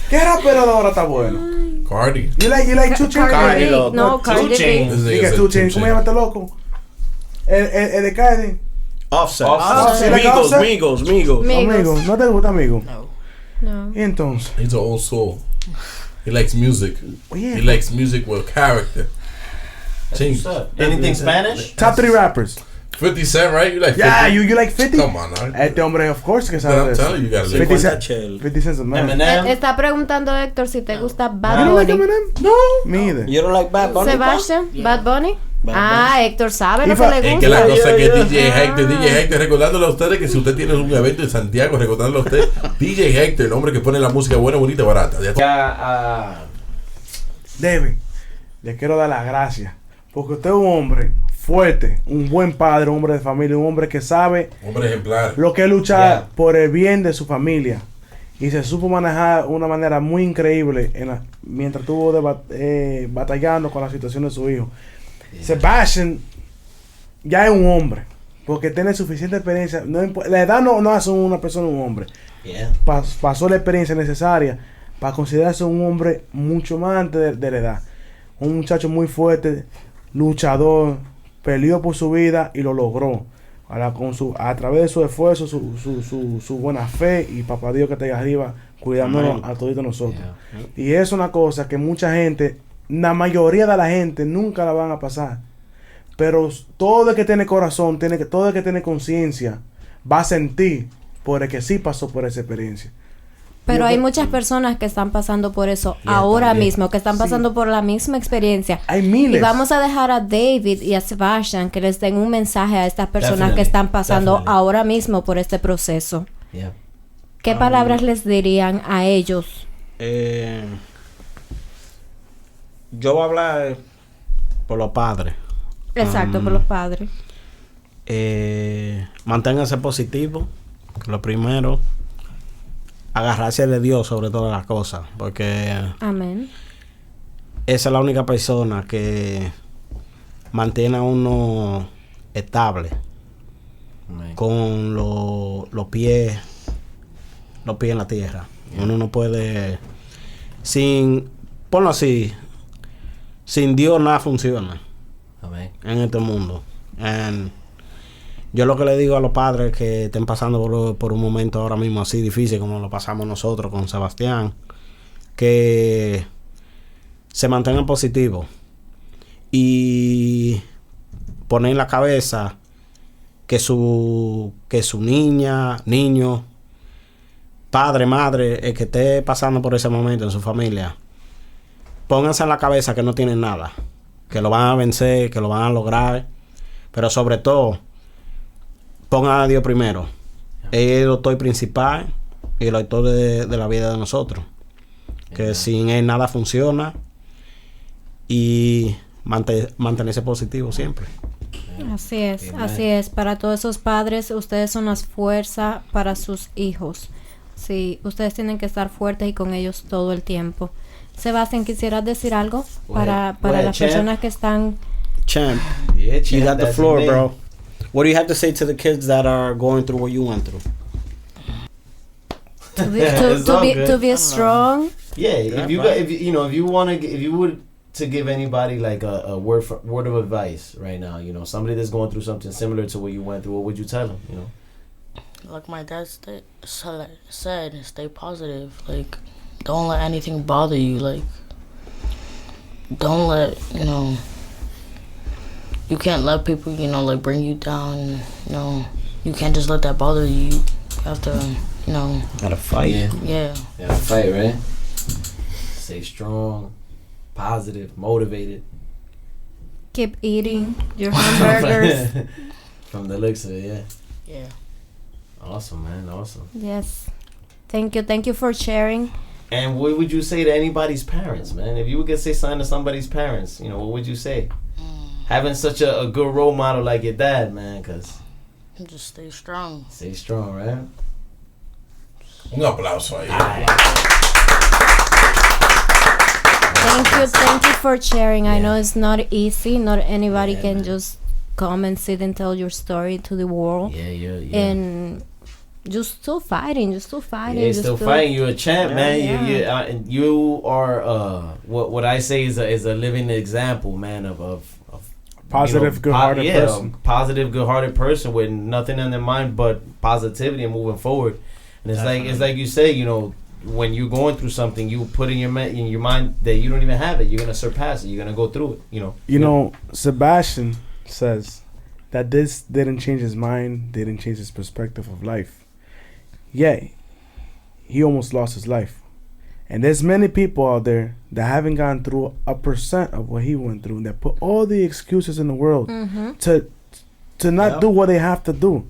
¿Qué rapero de ahora está bueno? Cardi. You like Two Chainz? Cardi, B. loco. No, Two Cardi B. Chainz. This nigga Diga said Two Chainz. ¿Cómo se llama este loco? El de Cardi. Offset. Offset. Migos, Offset. Migos. Migos. Amigo. ¿No te gusta, amigo? No. Y entonces. He's an old soul. He likes music. Oye. He likes music with character. Change. Anything Spanish? Top 3 rappers. 50 Cent, right? You like 50? Yeah, you like 50? Come on, now. Este hombre, of course, que I'm sabe de eso. telling you, you gotta 50 live. Cent. Chill. 50 Cent's a man. Eminem. Está preguntando Héctor si te gusta You Bad don't like Bunny. Eminem? No. Me either. You don't like Bad Bunny? Sebastian, Bad Bunny. Bad Ah, Héctor sabe lo Y que fa- le Es gusta. que la cosa es que yeah. DJ Hector, recordándole a ustedes que si usted tiene un evento en Santiago, recordándole a usted, DJ Hector, el hombre que pone la música buena, bonita y barata. Ya David, le quiero dar las gracias. Porque usted es un hombre fuerte, un buen padre, un hombre de familia, un hombre que sabe hombre ejemplar. lo que es luchar Yeah. por el bien de su familia. Y se supo manejar de una manera muy increíble mientras estuvo batallando con la situación de su hijo. Sebastian ya es un hombre. Porque tiene suficiente experiencia. La edad no hace una persona un hombre. Yeah. Pasó la experiencia necesaria para considerarse un hombre mucho más antes de la edad. Un muchacho muy fuerte, luchador, peleó por su vida y lo logró. A través de su esfuerzo, su buena fe y papá Dios que está ahí arriba cuidándonos a todos nosotros. Yeah. Y es una cosa que mucha gente, la mayoría de la gente nunca la van a pasar. Pero todo el que tiene corazón, todo el que tiene conciencia, va a sentir por el que sí pasó por esa experiencia. Pero hay muchas personas que están pasando por eso Yeah, ahora también. mismo, que están pasando por la misma experiencia. Hay miles. Y vamos a dejar a David y a Sebastian que les den un mensaje a estas personas Definitely, que están pasando definitely. ahora mismo por este proceso. Yeah. ¿Qué palabras les dirían a ellos? Yo voy a hablar por los padres. Exacto, por los padres. Manténganse positivos. Lo primero, agarrarse de Dios sobre todas las cosas. Porque Amén. esa es la única persona que mantiene a uno estable. Con los pies en la tierra. Uno no puede ponlo así, sin Dios nada funciona. Amén. En este mundo. And yo lo que le digo a los padres que estén pasando por un momento ahora mismo así difícil como lo pasamos nosotros con Sebastián, que se mantengan positivos y poner en la cabeza que su niño, padre, madre, el que esté pasando por ese momento en su familia, pónganse en la cabeza que no tienen nada, que lo van a vencer, que lo van a lograr, pero sobre todo, pongan a Dios primero. Él es el doctor principal y el autor de la vida de nosotros. Que sin Él nada funciona y mantenerse positivo siempre. Así es. Para todos esos padres, ustedes son las fuerzas para sus hijos. Sí, ustedes tienen que estar fuertes y con ellos todo el tiempo. Sebastián, ¿quisieras decir algo para las personas que están... Champ, Yeah, champ, you got the that's floor, me. bro. What do you have to say to the kids that are going through what you went through? To be strong. Yeah, if you would to give anybody like a word of advice right now, somebody that's going through something similar to what you went through, what would you tell them? Like my dad said, stay positive. Like, don't let anything bother you. Like, don't let you can't let people like bring you down. You can't just let that bother you. You have to Gotta fight. yeah. Yeah, fight, right? Stay strong, positive, motivated. Keep eating your hamburgers. From the looks of it, Yeah. Awesome, man, awesome. Yes. Thank you for sharing. And what would you say to anybody's parents, man? If you could say something to somebody's parents, what would you say? Having such a good role model like your dad, man, because... Just stay strong. Stay strong, right? Un aplauso ahí. Thank you for sharing. I Yeah. know it's not easy. Not anybody Yeah, can man. just come and sit and tell your story to the world. Yeah. And just still fighting. Yeah, still fighting. You're a champ, man. Yeah. You are what I say is a living example, man, of Positive, good-hearted person. Positive, good-hearted person with nothing in their mind but positivity and moving forward. And it's like you say, when you're going through something, you put in your mind that you don't even have it. You're gonna surpass it. You're gonna go through it. Sebastian says that this didn't change his mind, didn't change his perspective of life. Yay, he almost lost his life. And there's many people out there that haven't gone through 1% of what he went through, that put all the excuses in the world to not do what they have to do,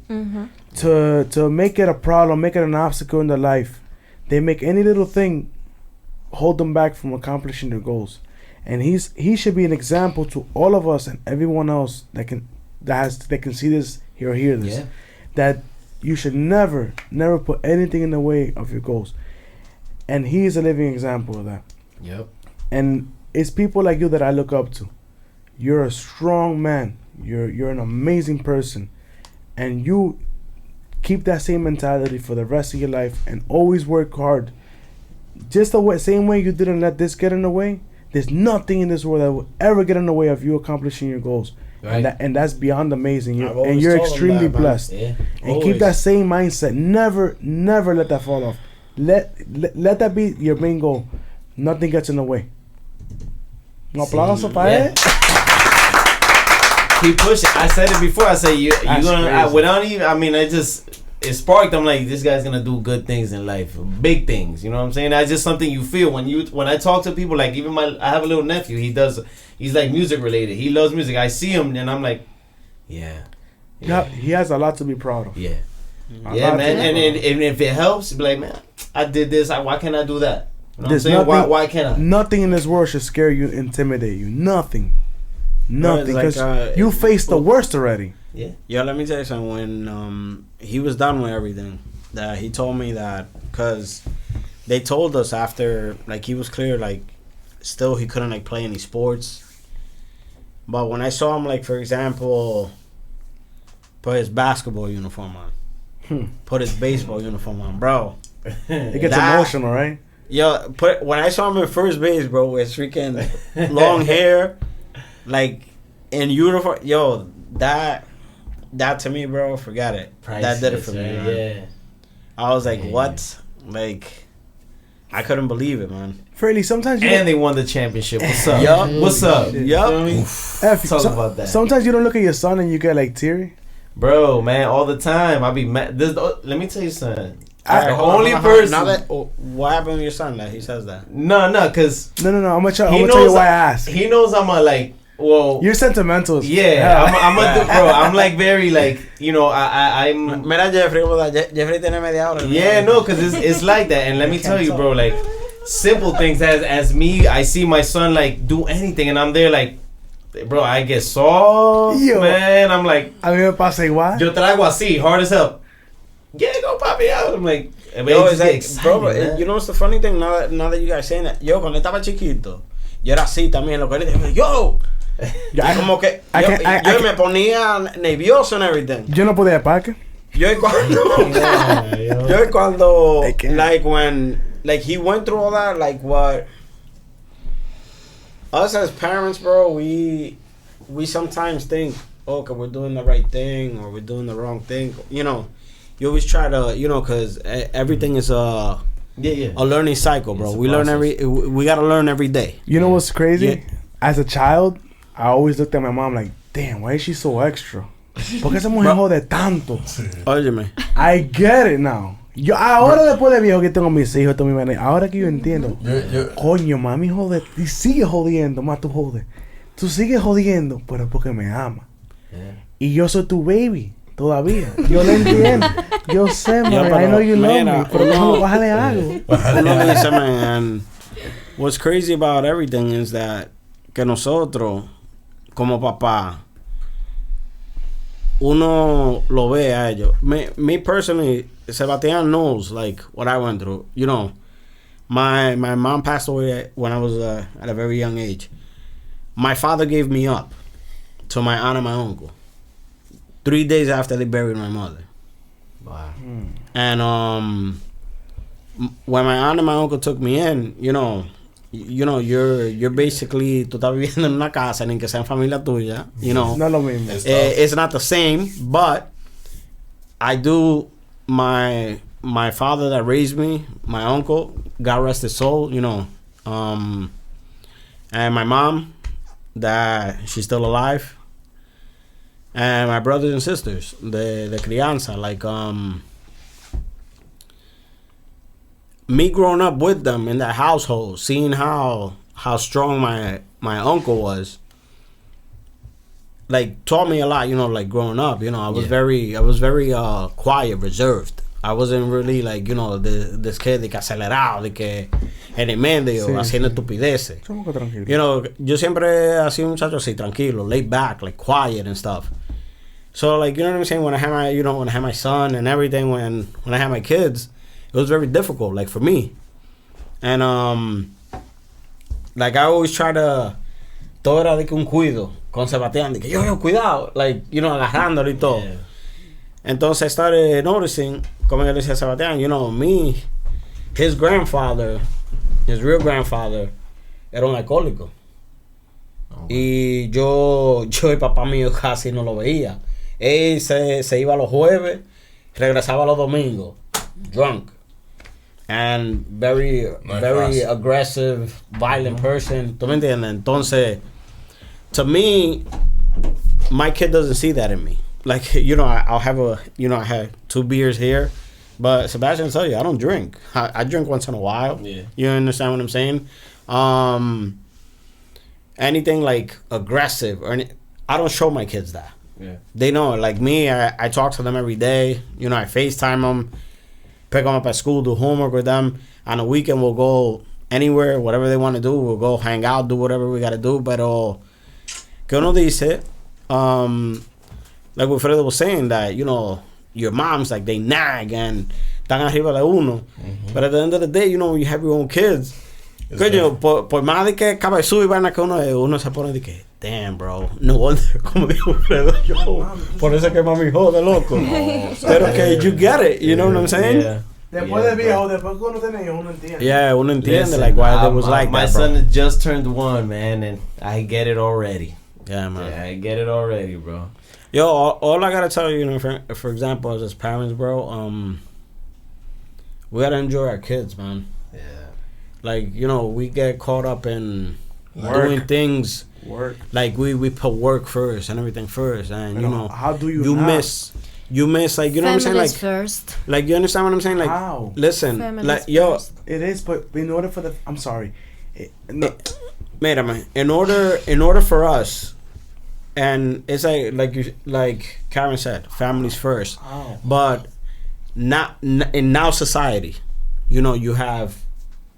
to make it a problem, make it an obstacle in their life. They make any little thing hold them back from accomplishing their goals. And he should be an example to all of us and everyone else that can see this or hear this. Yeah. That you should never put anything in the way of your goals. And he is a living example of that. Yep. And it's people like you that I look up to. You're a strong man. You're an amazing person. And you keep that same mentality for the rest of your life and always work hard. Just the same way you didn't let this get in the way, there's nothing in this world that will ever get in the way of you accomplishing your goals. Right. And that's beyond amazing. I've always And you're told them extremely that, man. blessed. Yeah. And Always. keep that same mindset. Never let that fall off. Let that be your main goal. Nothing gets in the way. Un aplauso para él. Keep pushing. I said it before. I say you're That's gonna crazy. without even. I mean, it sparked. I'm like, this guy's gonna do good things in life, big things. You know what I'm saying? That's just something you feel when I talk to people. Like even I have a little nephew. He's like music related. He loves music. I see him and I'm like, yeah. He has a lot to be proud of. Yeah, A yeah, lot man. to be And proud of. if it helps, be like, man, I did this. Why can't I do that? You know what I'm There's saying? nothing- Why can't I? Nothing in this world should scare you, intimidate you. Nothing. Nothing. like, Because you faced the worst already. Yeah. Yo, let me tell you something. When he was done with everything, that he told me that because they told us after, like, he was clear, like, still he couldn't like play any sports. But when I saw him, like for example, put his basketball uniform on, put his baseball uniform on, bro. It gets emotional, right? Yo, when I saw him in first base, bro, with freaking long hair, like in uniform, yo, that to me, bro, forget it. Priceless, that did it for me, man. Yeah. I was like, what? Like, I couldn't believe it, man. Fairly, sometimes you they won the championship. What's up? Yup. What's up? Yup. Talk about that. Sometimes you don't look at your son and you get like teary. Bro, man, all the time. I be mad. Let me tell you something. The only person. Now that, what happened with your son that he says that? No, cause no. I'm gonna tell you why I asked. He knows I'm a like. Well, you're sentimental. Yeah, I'm like very like, you know, I'm. Mira Jeffrey tiene media hora. Yeah, no, cause it's like that, and let me tell you, bro, like simple things as me, I see my son like do anything, and I'm there like, bro, I get soft, man. I'm like, a mí me pasa igual. Yo traigo así, hard as hell. Yeah, go papi out. I'm like, yo, it's like, excited, bro, man. You know what's the funny thing? Now that you guys saying that, yo, cuando estaba chiquito, yo era así también, lo que le yo. Como que yo me ponía nervioso and everything. Yo no podía parque. Yo cuando like when like he went through all that, like what us as parents, bro, we sometimes think, okay, we're doing the right thing or we're doing the wrong thing. You know, you always try to, you know, because everything is a learning cycle, bro. We gotta learn every day. You know what's crazy? Yeah. As a child, I always looked at my mom like, damn, why is she so extra? ¿Por qué esa mujer jode tanto? Óyeme. I get it now. Yo ahora después de viejo que tengo mis hijos, tengo mi manera, ahora que yo entiendo. Coño, mami jode y sigue jodiendo, más tú jodes. Tú sigues jodiendo, pero es porque me ama. Y yo soy tu baby todavía. Yo lo entiendo. Yo sé, man. I know you love me. Pero no, bájale algo. Uno dice, man, what's crazy about everything is that que nosotros como papá, uno lo ve a ellos. Me personally, Sebastian knows like what I went through. You know, my mom passed away when I was at a very young age. My father gave me up to my aunt and my uncle 3 days after they buried my mother. Wow. And when my aunt and my uncle took me in, you know, you're basically, tú estás viviendo en una casa ni que sea familia tuya, you know. No lo mismo. It's not the same, but I do, my father that raised me, my uncle, God rest his soul, you know, and my mom, that she's still alive, and my brothers and sisters, the crianza, like, me growing up with them in that household, seeing how strong my uncle was, like taught me a lot, you know, like growing up, you know, I was very quiet, reserved. I wasn't really like, you know, this kid de que acelerado, de que en el medio, haciendo estupideces. You know, yo siempre he sido un muchacho así, tranquilo, laid back, like quiet and stuff. So like, you know what I'm saying, when I had my son and everything, when I had my kids, it was very difficult, like for me. And like I always try to, todo era de que un cuido con Sebastián, de que yo cuidado, like, you know, agarrándolo y todo. Yeah. Entonces I started noticing, como yo decía a Sebastián, you know, his grandfather, his real grandfather, era un alcohólico. Oh, y yo y papá mío casi no lo veía. Él se iba los jueves, regresaba los domingos, drunk. And very aggressive, violent person. ¿Tú me entiendes? Entonces, to me, my kid doesn't see that in me. Like, you know, I had 2 beers here, but Sebastian will tell you, I don't drink. I drink once in a while. Yeah. You understand what I'm saying? Anything like aggressive I don't show my kids that. Yeah. They know, like me, I talk to them every day. You know, I FaceTime them. Pick them up at school, do homework with them. On the weekend, we'll go anywhere, whatever they want to do. We'll go hang out, do whatever we got to do. Pero, que uno dice, like Wilfredo was saying, that, you know, your moms, like, they nag and están arriba de uno. Mm-hmm. But at the end of the day, you know, when you have your own kids, Coño, por más de que cabezú y vaina que uno se pone de que, damn, bro, no wonder, como dijo Fredo, yo, por eso que mami jode, loco. Pero que you get it, you know what I'm saying? Yeah. Después de viejo, después que uno tiene hijos, uno entiende. Yeah, uno entiende, Listen, like, why it was like my that, bro. son just turned 1, man, and I get it already. Yeah, man. Yeah, I get it already, bro. Yo, all I gotta tell you, for example, as parents, bro, we gotta enjoy our kids, man. Yeah. Like, we get caught up in Work. doing things. Work. Like, we put work first and everything first. And, how do you miss, like, you know what I'm saying? Like, first. Like, you understand what I'm saying? Like, how? Listen, Families like, yo. first. It is, but in order for I'm sorry. Mírame, in order for us, and it's like Karen said, families first. Oh. But not in now society, you have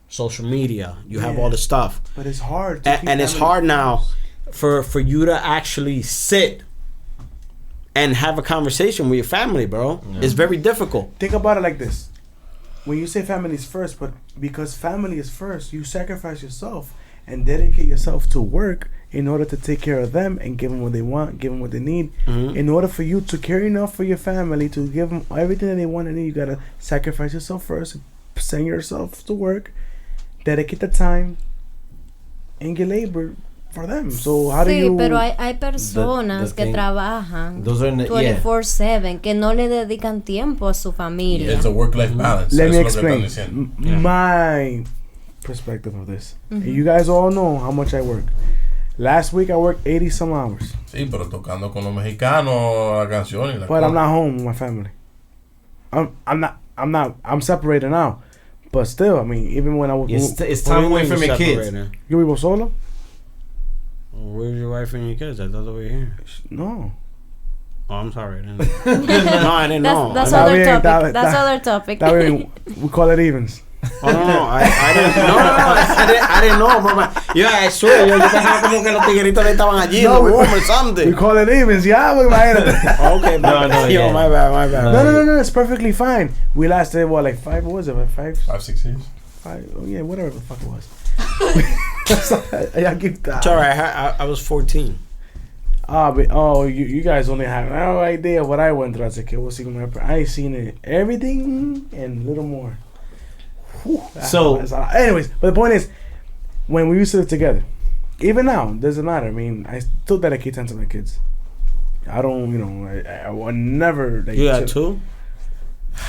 social media, you have all this stuff. But it's hard. And it's hard now for you to actually sit and have a conversation with your family, bro. Yeah. It's very difficult. Think about it like this. When you say family is first, but because family is first, you sacrifice yourself and dedicate yourself to work in order to take care of them and give them what they want, give them what they need. Mm-hmm. In order for you to care enough for your family, to give them everything that they want and need, you gotta sacrifice yourself first, send yourself to work, dedicate the time, and get labor for them. So how do you... Sí, pero hay personas que trabajan 24/7 que no le dedican tiempo a su familia. It's a work-life balance. Let me explain my perspective of this. You guys all know how much I work. Last week I worked 80 some hours. Sí, pero tocando con los mexicanos la canción y la But I'm not home with my family. I'm separated now. But still, I mean, even when I was... It's time away from your kids. You vivo solo? Where's your wife and your kids? I thought they were here. No. Oh, I'm sorry. No, I didn't know. That's other topic. That's other topic. That way we call it evens. Oh, no, I didn't. No, I didn't know, bro. Yo, I swear, yo pensaba como que los tigueritos le estaban allí, no, or something. We call it evens, yeah, okay, no, yo, my bad. No, it's perfectly fine. We lasted, what, like 5, what was it, 5, 6 years? 5, oh, yeah, whatever the fuck it was. I keep that. It's alright, I was 14. You guys only have no idea what I went through as a kid. I seen it, everything and a little more. So, anyways, but the point is, when we used to live together, even now, doesn't matter. I mean, I still dedicate time to my kids. I don't, I would never. You got 2?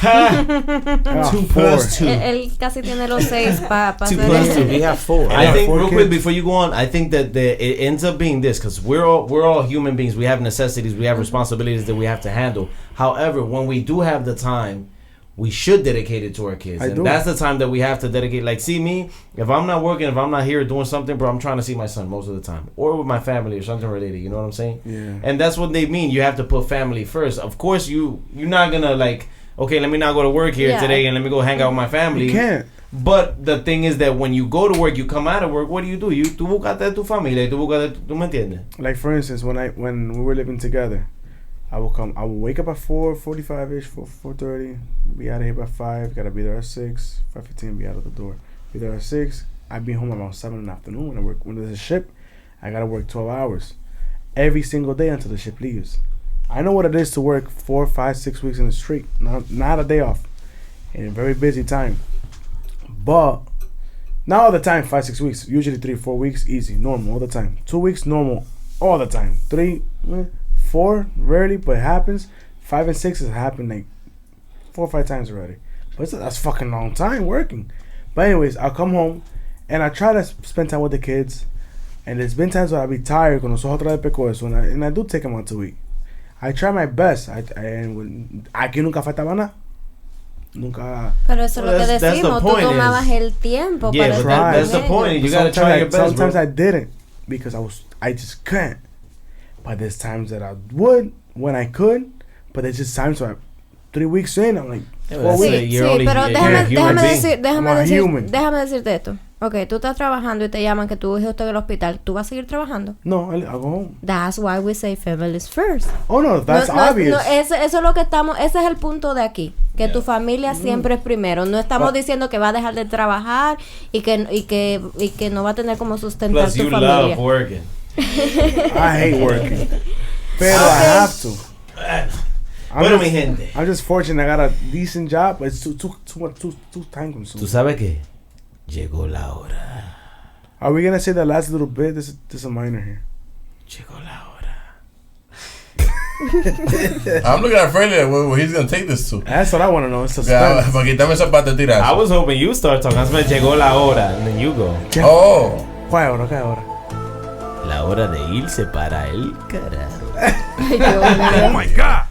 2 plus 2. Él casi tiene los 6 para 2 plus 2. We have 4. I think real quick before you go on, I think that it ends up being this because we're all human beings. We have necessities. We have responsibilities that we have to handle. However, when we do have the time, we should dedicate it to our kids. That's the time that we have to dedicate. Like, see me, if I'm not working, if I'm not here doing something, bro, I'm trying to see my son most of the time. Or with my family or something related. You know what I'm saying? Yeah. And that's what they mean. You have to put family first. Of course, you're not going to, like, okay, let me not go to work here today and let me go hang out with my family. You can't. But the thing is that when you go to work, you come out of work, what do? Tú buscas de tu familia, tú me entiendes? Like, for instance, when we were living together, I would wake up at 4:45ish, 4:30, be out of here by 5, gotta be there at 6, 5:15, be out of the door. Be there at 6, I'd be home around 7 in the afternoon when I work. When there's a ship, I gotta work 12 hours every single day until the ship leaves. I know what it is to work 4, 5, 6 weeks in the street, not a day off, in a very busy time. But not all the time, 5, 6 weeks, usually 3, 4 weeks, easy, normal all the time. 2 weeks, normal all the time. 3, 4, rarely, but it happens. 5 and 6 has happened like 4 or 5 times already. But that's fucking long time working. But anyways, I'll come home and I try to spend time with the kids. And there's been times where I'll be tired con los ojos otra vez pecosos, and I do take them out to eat. I try my best. Aquí nunca faltaba nada. Nunca. Pero eso es lo que decimos. Tú tomabas el tiempo para estar. That's the point. You gotta try your best. Sometimes I didn't because I just couldn't. But there's times that I would when I could. But there's just times where 3 weeks in, I'm like, sí, pero déjame decirte esto. Okay, tú estás trabajando y te llaman que tu hijo está en el hospital. ¿Tú vas a seguir trabajando? No, I'll go home. That's why we say families first. Oh, no, that's obvious. Eso es lo que estamos... Ese es el punto de aquí. Que tu familia siempre es primero. No estamos diciendo que va a dejar de trabajar y que no va a tener como sustentar Plus, tu you familia. love working. I hate working. Pero I have to. Bueno, mi gente. I'm just fortunate I got a decent job, but it's too time consuming. ¿Tú sabes qué? Llegó la hora. Are we gonna say the last little bit? This is a minor here. Llegó la hora. I'm looking at Freddie where he's gonna take this to. That's what I want to know. It's suspense. Para quitarme esa parte tirar. I was hoping you start talking. I said, llegó la hora, and then you go. Oh. ¿Cuál hora? ¿Qué hora? La hora de irse para el carajo. Oh my God.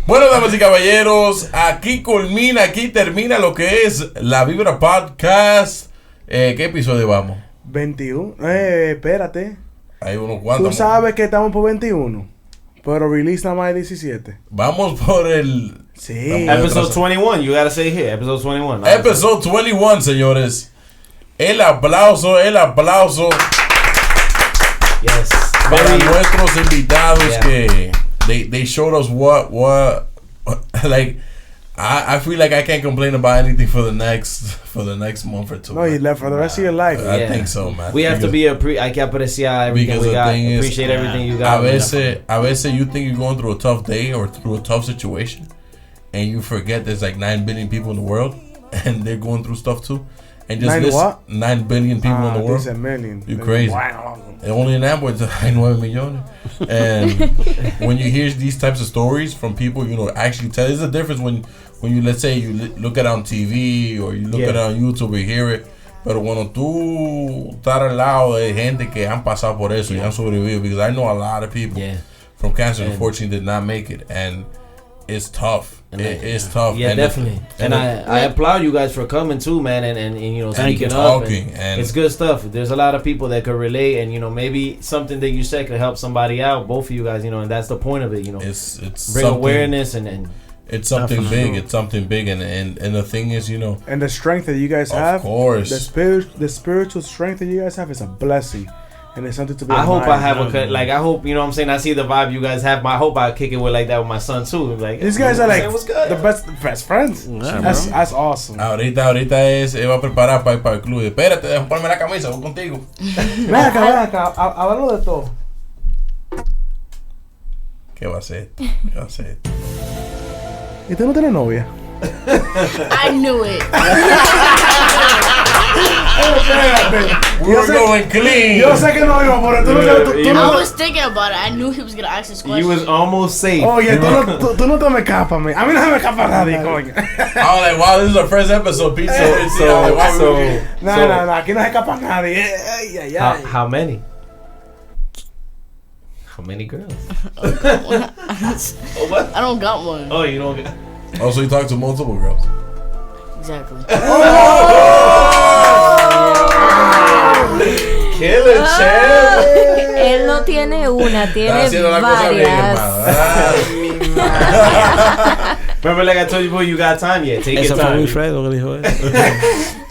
Bueno, damas y caballeros, aquí termina lo que es la Vibra Podcast. ¿Qué episodio vamos? 21. Espérate. Hay unos cuantos. Tú sabes que estamos por 21, pero release nada más de 17. Vamos por el... Sí. Episode 21, you gotta say here. Episode 21. Episode 21, señores. El aplauso. Yes. Para nuestros invitados que they showed us what like I feel like I can't complain about anything for the next month or two. No, you left for the rest of your life. I think so, man. We have to be hay que apreciar everything we got. Appreciate everything you got. A veces you think you're going through a tough day or through a tough situation, and you forget there's like 9 billion people in the world, and they're going through stuff too. And just 9 billion people in the world. Dice million. You crazy. Wow. Only in Amboy hay 9 millones. And when you hear these types of stories from people, actually tell. There's a difference when you, let's say, you look at it on TV or you look at it on YouTube or you hear it. Pero cuando tú estás al lado de gente que han pasado por eso y han sobrevivido, because I know a lot of people from cancer, unfortunately, did not make it. And it's tough. It's tough. Yeah, and definitely. And I applaud you guys for coming too, man, and speaking up. And it's good stuff. There's a lot of people that could relate, and maybe something that you said could help somebody out. Both of you guys, and that's the point of it. It's bring awareness and it's something big. It's something big, and the thing is, and the strength that you guys have. Of course, the spiritual strength that you guys have is a blessing. And it's something to be. I hope I have I hope, what I'm saying, I see the vibe you guys have. I hope I kick it with like that with my son too. Like, these guys are like the best friends. Yeah, that's awesome. Ahorita va a preparar para ir para el club. Espérate, déjame ponerme la camisa, voy contigo. Ven acá, háblalo de todo. ¿Qué va a hacer? ¿Y tú no tienes novia? I knew it. We're going clean. Yo sé que no iba por eso. I was thinking about it. I knew he was gonna ask this question. You was almost safe. Oye, tú no te me escapas, man. A mí no se me escapa nadie, coño. I was like, wow, this is our first episode, Pete. No, aquí no se escapa nadie. How many? How many girls? What? I don't got one. Oh, you don't got. Oh, so you talk to multiple girls? Exactly. Kill it, champ. Él no tiene una, tiene varias. Remember, like I told you before, you got time yet. Take your time. Wilfredo que dijo eso.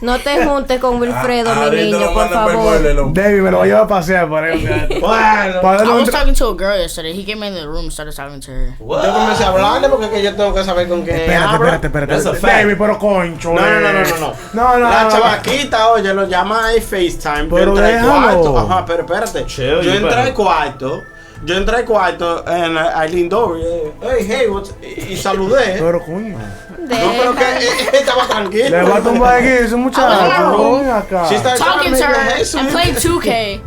No te juntes con Wilfredo, mi niño, por favor. David me lo voy a llevar a pasear por ahí. I was talking to a girl yesterday. He came in the room and started talking to her. Yo comencé a hablarle porque yo tengo que saber con quién habla. Espérate. David, pero concho. No. La chavaquita, oye, lo llama ahí FaceTime. Pero déjalo. Ajá, pero espérate. Chill, yo entré al cuarto. En Aileen Dory. Hey, y saludé. Pero coño. No, pero que estaba tranquilo. Le va a tumbar aquí, es un muchacho. She's talking to her and playing 2K.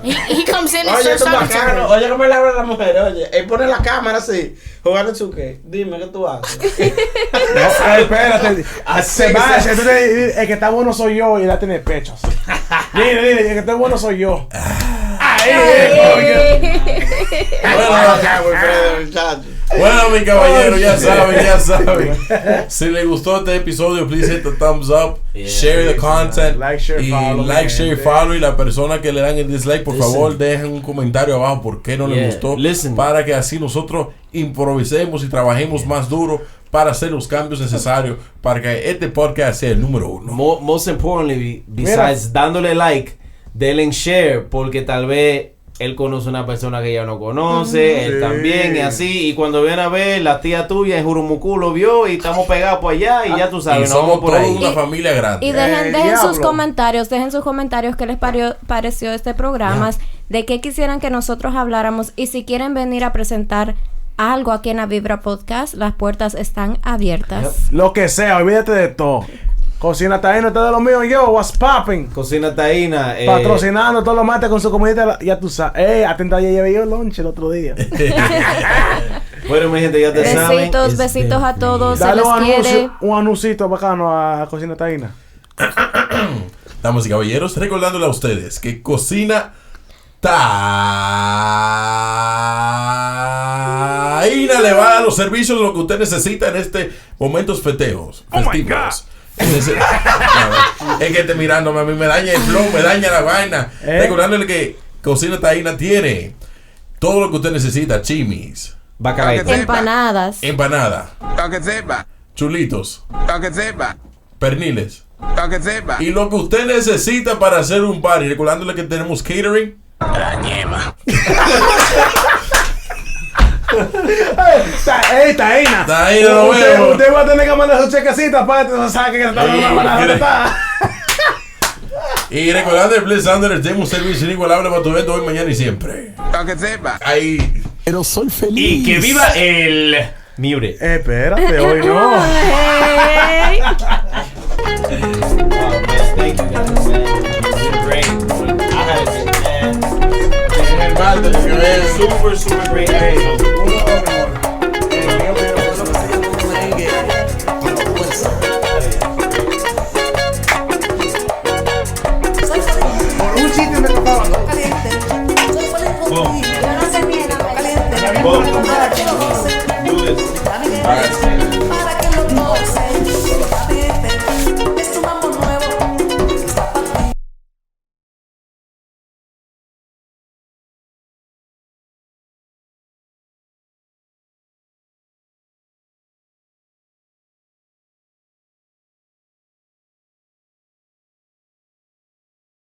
He comes in and starts talking to her. Oye, ¿cómo le habla a la mujer? Oye, él pone la cámara así, jugando 2K. Dime, ¿qué tú haces? No, espérate. Sebastian, entonces el que está bueno soy yo y él tiene pechos. Dile, el que está bueno soy yo. Bueno, mi caballero, ya saben. Si les gustó este episodio, please hit the thumbs up, share the content, like, share, follow. Y la persona que le dan el dislike, por favor, dejen un comentario abajo por qué no les gustó, para que así nosotros improvisemos y trabajemos más duro para hacer los cambios necesarios para que este podcast sea el número 1. Most importantly, besides dándole like, denle share, porque tal vez él conoce una persona que ella no conoce, él también, y así, y cuando viene a ver, la tía tuya en Jurumucú lo vio y estamos pegados por allá, y ya tú sabes, y somos por ahí. una familia grande. Y dejen sus comentarios, qué les pareció este programa, de qué quisieran que nosotros habláramos, y si quieren venir a presentar algo aquí en la Vibra Podcast, las puertas están abiertas. Lo que sea, olvídate de todo. Cocina Taína, todo de lo mío, yo, what's popping. Cocina Taína. Patrocinando todos los martes con su comidita, ya tú sabes. Atenta, ya llevé yo lunch el otro día. Bueno, mi gente, ya te saben. Besitos a todos. Dale se les quiere. Un anuncito bacano a Cocina Taína. Damas y caballeros, recordándole a ustedes que Cocina Taína le va a dar los servicios de lo que usted necesita en este momentos festivos. Es que esté mirándome, a mí me daña el flow, me daña la vaina. Recordándole que Cocina Taína tiene todo lo que usted necesita: chimis, empanadas, chulitos, perniles y lo que usted necesita para hacer un party. Recordándole que tenemos catering. La ñema. Taína. Lo veo. Usted va a tener que mandar su chequecita para que no sabe que está. Y recordando el Bless Under, tenemos un servicio inigualable para tu evento hoy, mañana y siempre. Ahí. Pero soy feliz. Y que viva el Mure. Espérate, hoy no. Thank you guys, man. You're great. I had a good man. Super great.